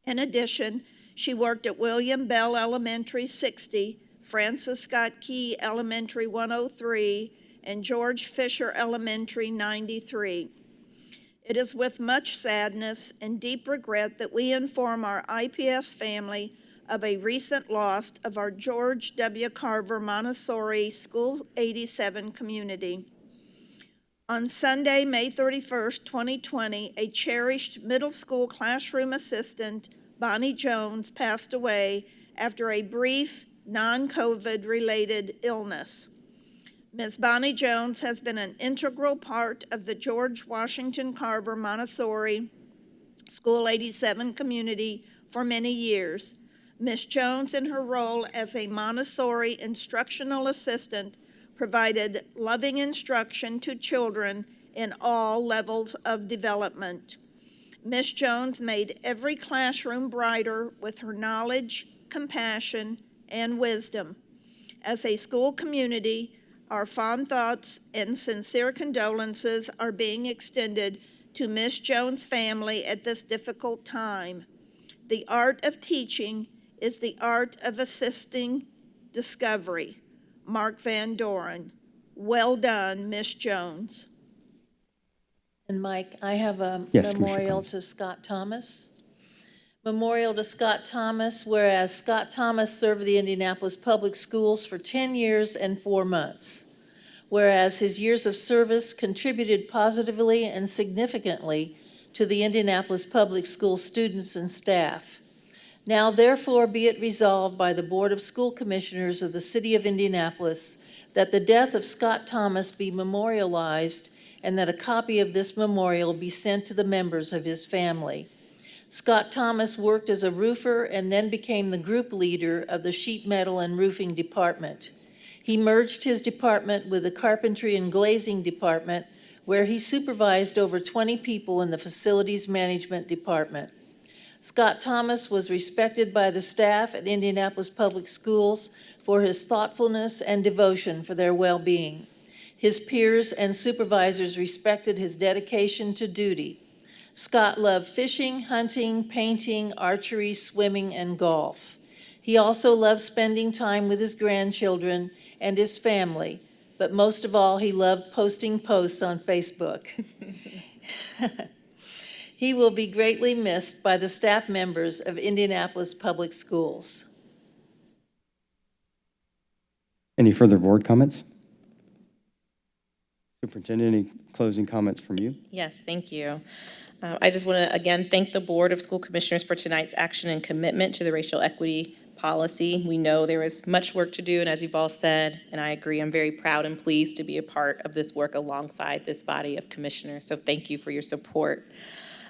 In addition, she worked at William Bell Elementary 60, Francis Scott Key Elementary 103, and George Fisher Elementary 93. It is with much sadness and deep regret that we inform our IPS family of a recent loss of our George W. Carver Montessori School 87 community. On Sunday, May 31st, 2020, a cherished middle school classroom assistant, Bonnie Jones, passed away after a brief non-COVID related illness. Ms. Bonnie Jones has been an integral part of the George Washington Carver Montessori School 87 community for many years. Ms. Jones, in her role as a Montessori instructional assistant, provided loving instruction to children in all levels of development. Ms. Jones made every classroom brighter with her knowledge, compassion, and wisdom. As a school community, our fond thoughts and sincere condolences are being extended to Ms. Jones' family at this difficult time. The art of teaching is the art of assisting discovery. Mark Van Doren. Well done, Ms. Jones. And Mike, I have a Yes, Commissioner memorial Collins. to Scott Thomas. Memorial to Scott Thomas, whereas Scott Thomas served the Indianapolis Public Schools for 10 years and 4 months. Whereas his years of service contributed positively and significantly to the Indianapolis Public School students and staff. Now therefore be it resolved by the Board of School Commissioners of the City of Indianapolis that the death of Scott Thomas be memorialized and that a copy of this memorial be sent to the members of his family. Scott Thomas worked as a roofer and then became the group leader of the sheet metal and roofing department. He merged his department with the carpentry and glazing department, where he supervised over 20 people in the facilities management department. Scott Thomas was respected by the staff at Indianapolis Public Schools for his thoughtfulness and devotion for their well-being. His peers and supervisors respected his dedication to duty. Scott loved fishing, hunting, painting, archery, swimming, and golf. He also loved spending time with his grandchildren and his family, but most of all, he loved posting posts on Facebook. He will be greatly missed by the staff members of Indianapolis Public Schools. Any further board comments? Superintendent, any closing comments from you? Yes, thank you. I just want to, again, thank the Board of School Commissioners for tonight's action and commitment to the racial equity policy. We know there is much work to do, and as you've all said, and I agree, I'm very proud and pleased to be a part of this work alongside this body of commissioners, so thank you for your support.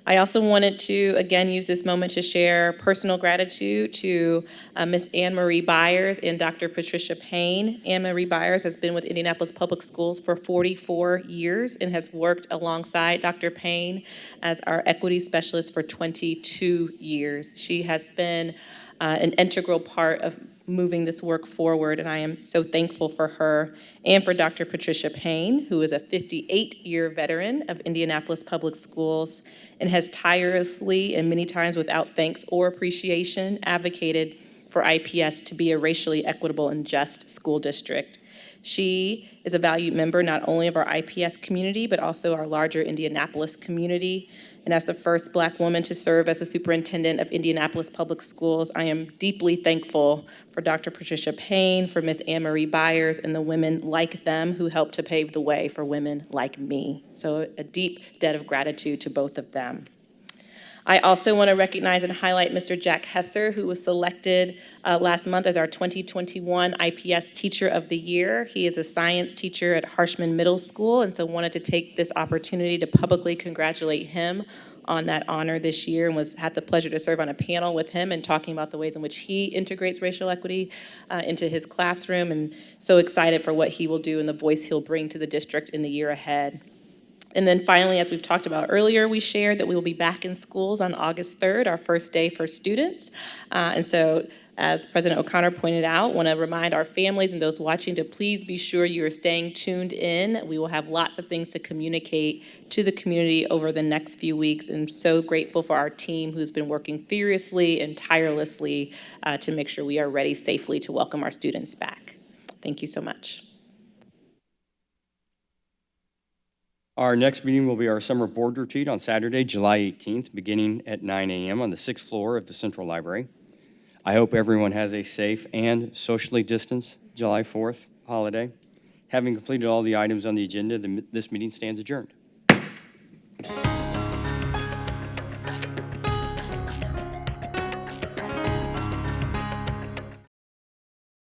I also wanted to, again, use this moment to share personal gratitude to Ms. Anne Marie Byers and Dr. Patricia Payne. Anne Marie Byers has been with Indianapolis Public Schools for 44 years and has worked alongside Dr. Payne as our equity specialist for 22 years. She has been an integral part of moving this work forward, and I am so thankful for her and for Dr. Patricia Payne, who is a 58-year veteran of Indianapolis Public Schools and has tirelessly and many times without thanks or appreciation advocated for IPS to be a racially equitable and just school district. She is a valued member not only of our IPS community, but also our larger Indianapolis community. And as the first Black woman to serve as the superintendent of Indianapolis Public Schools, I am deeply thankful for Dr. Patricia Payne, for Ms. Anne Marie Byers, and the women like them who helped to pave the way for women like me. So a deep debt of gratitude to both of them. I also want to recognize and highlight Mr. Jack Hesser, who was selected last month as our 2021 IPS Teacher of the Year. He is a science teacher at Harshman Middle School, and so wanted to take this opportunity to publicly congratulate him on that honor this year, and had the pleasure to serve on a panel with him and talking about the ways in which he integrates racial equity into his classroom, and so excited for what he will do and the voice he'll bring to the district in the year ahead. And then finally, as we've talked about earlier, we shared that we will be back in schools on August 3rd, our first day for students. And so, as President O'Connor pointed out, want to remind our families and those watching to please be sure you are staying tuned in. We will have lots of things to communicate to the community over the next few weeks, and so grateful for our team who's been working furiously and tirelessly to make sure we are ready safely to welcome our students back. Thank you so much. Our next meeting will be our summer board retreat on Saturday, July 18th, beginning at 9 a.m. on the 6th floor of the Central Library. I hope everyone has a safe and socially distanced July 4th holiday. Having completed all the items on the agenda, this meeting stands adjourned.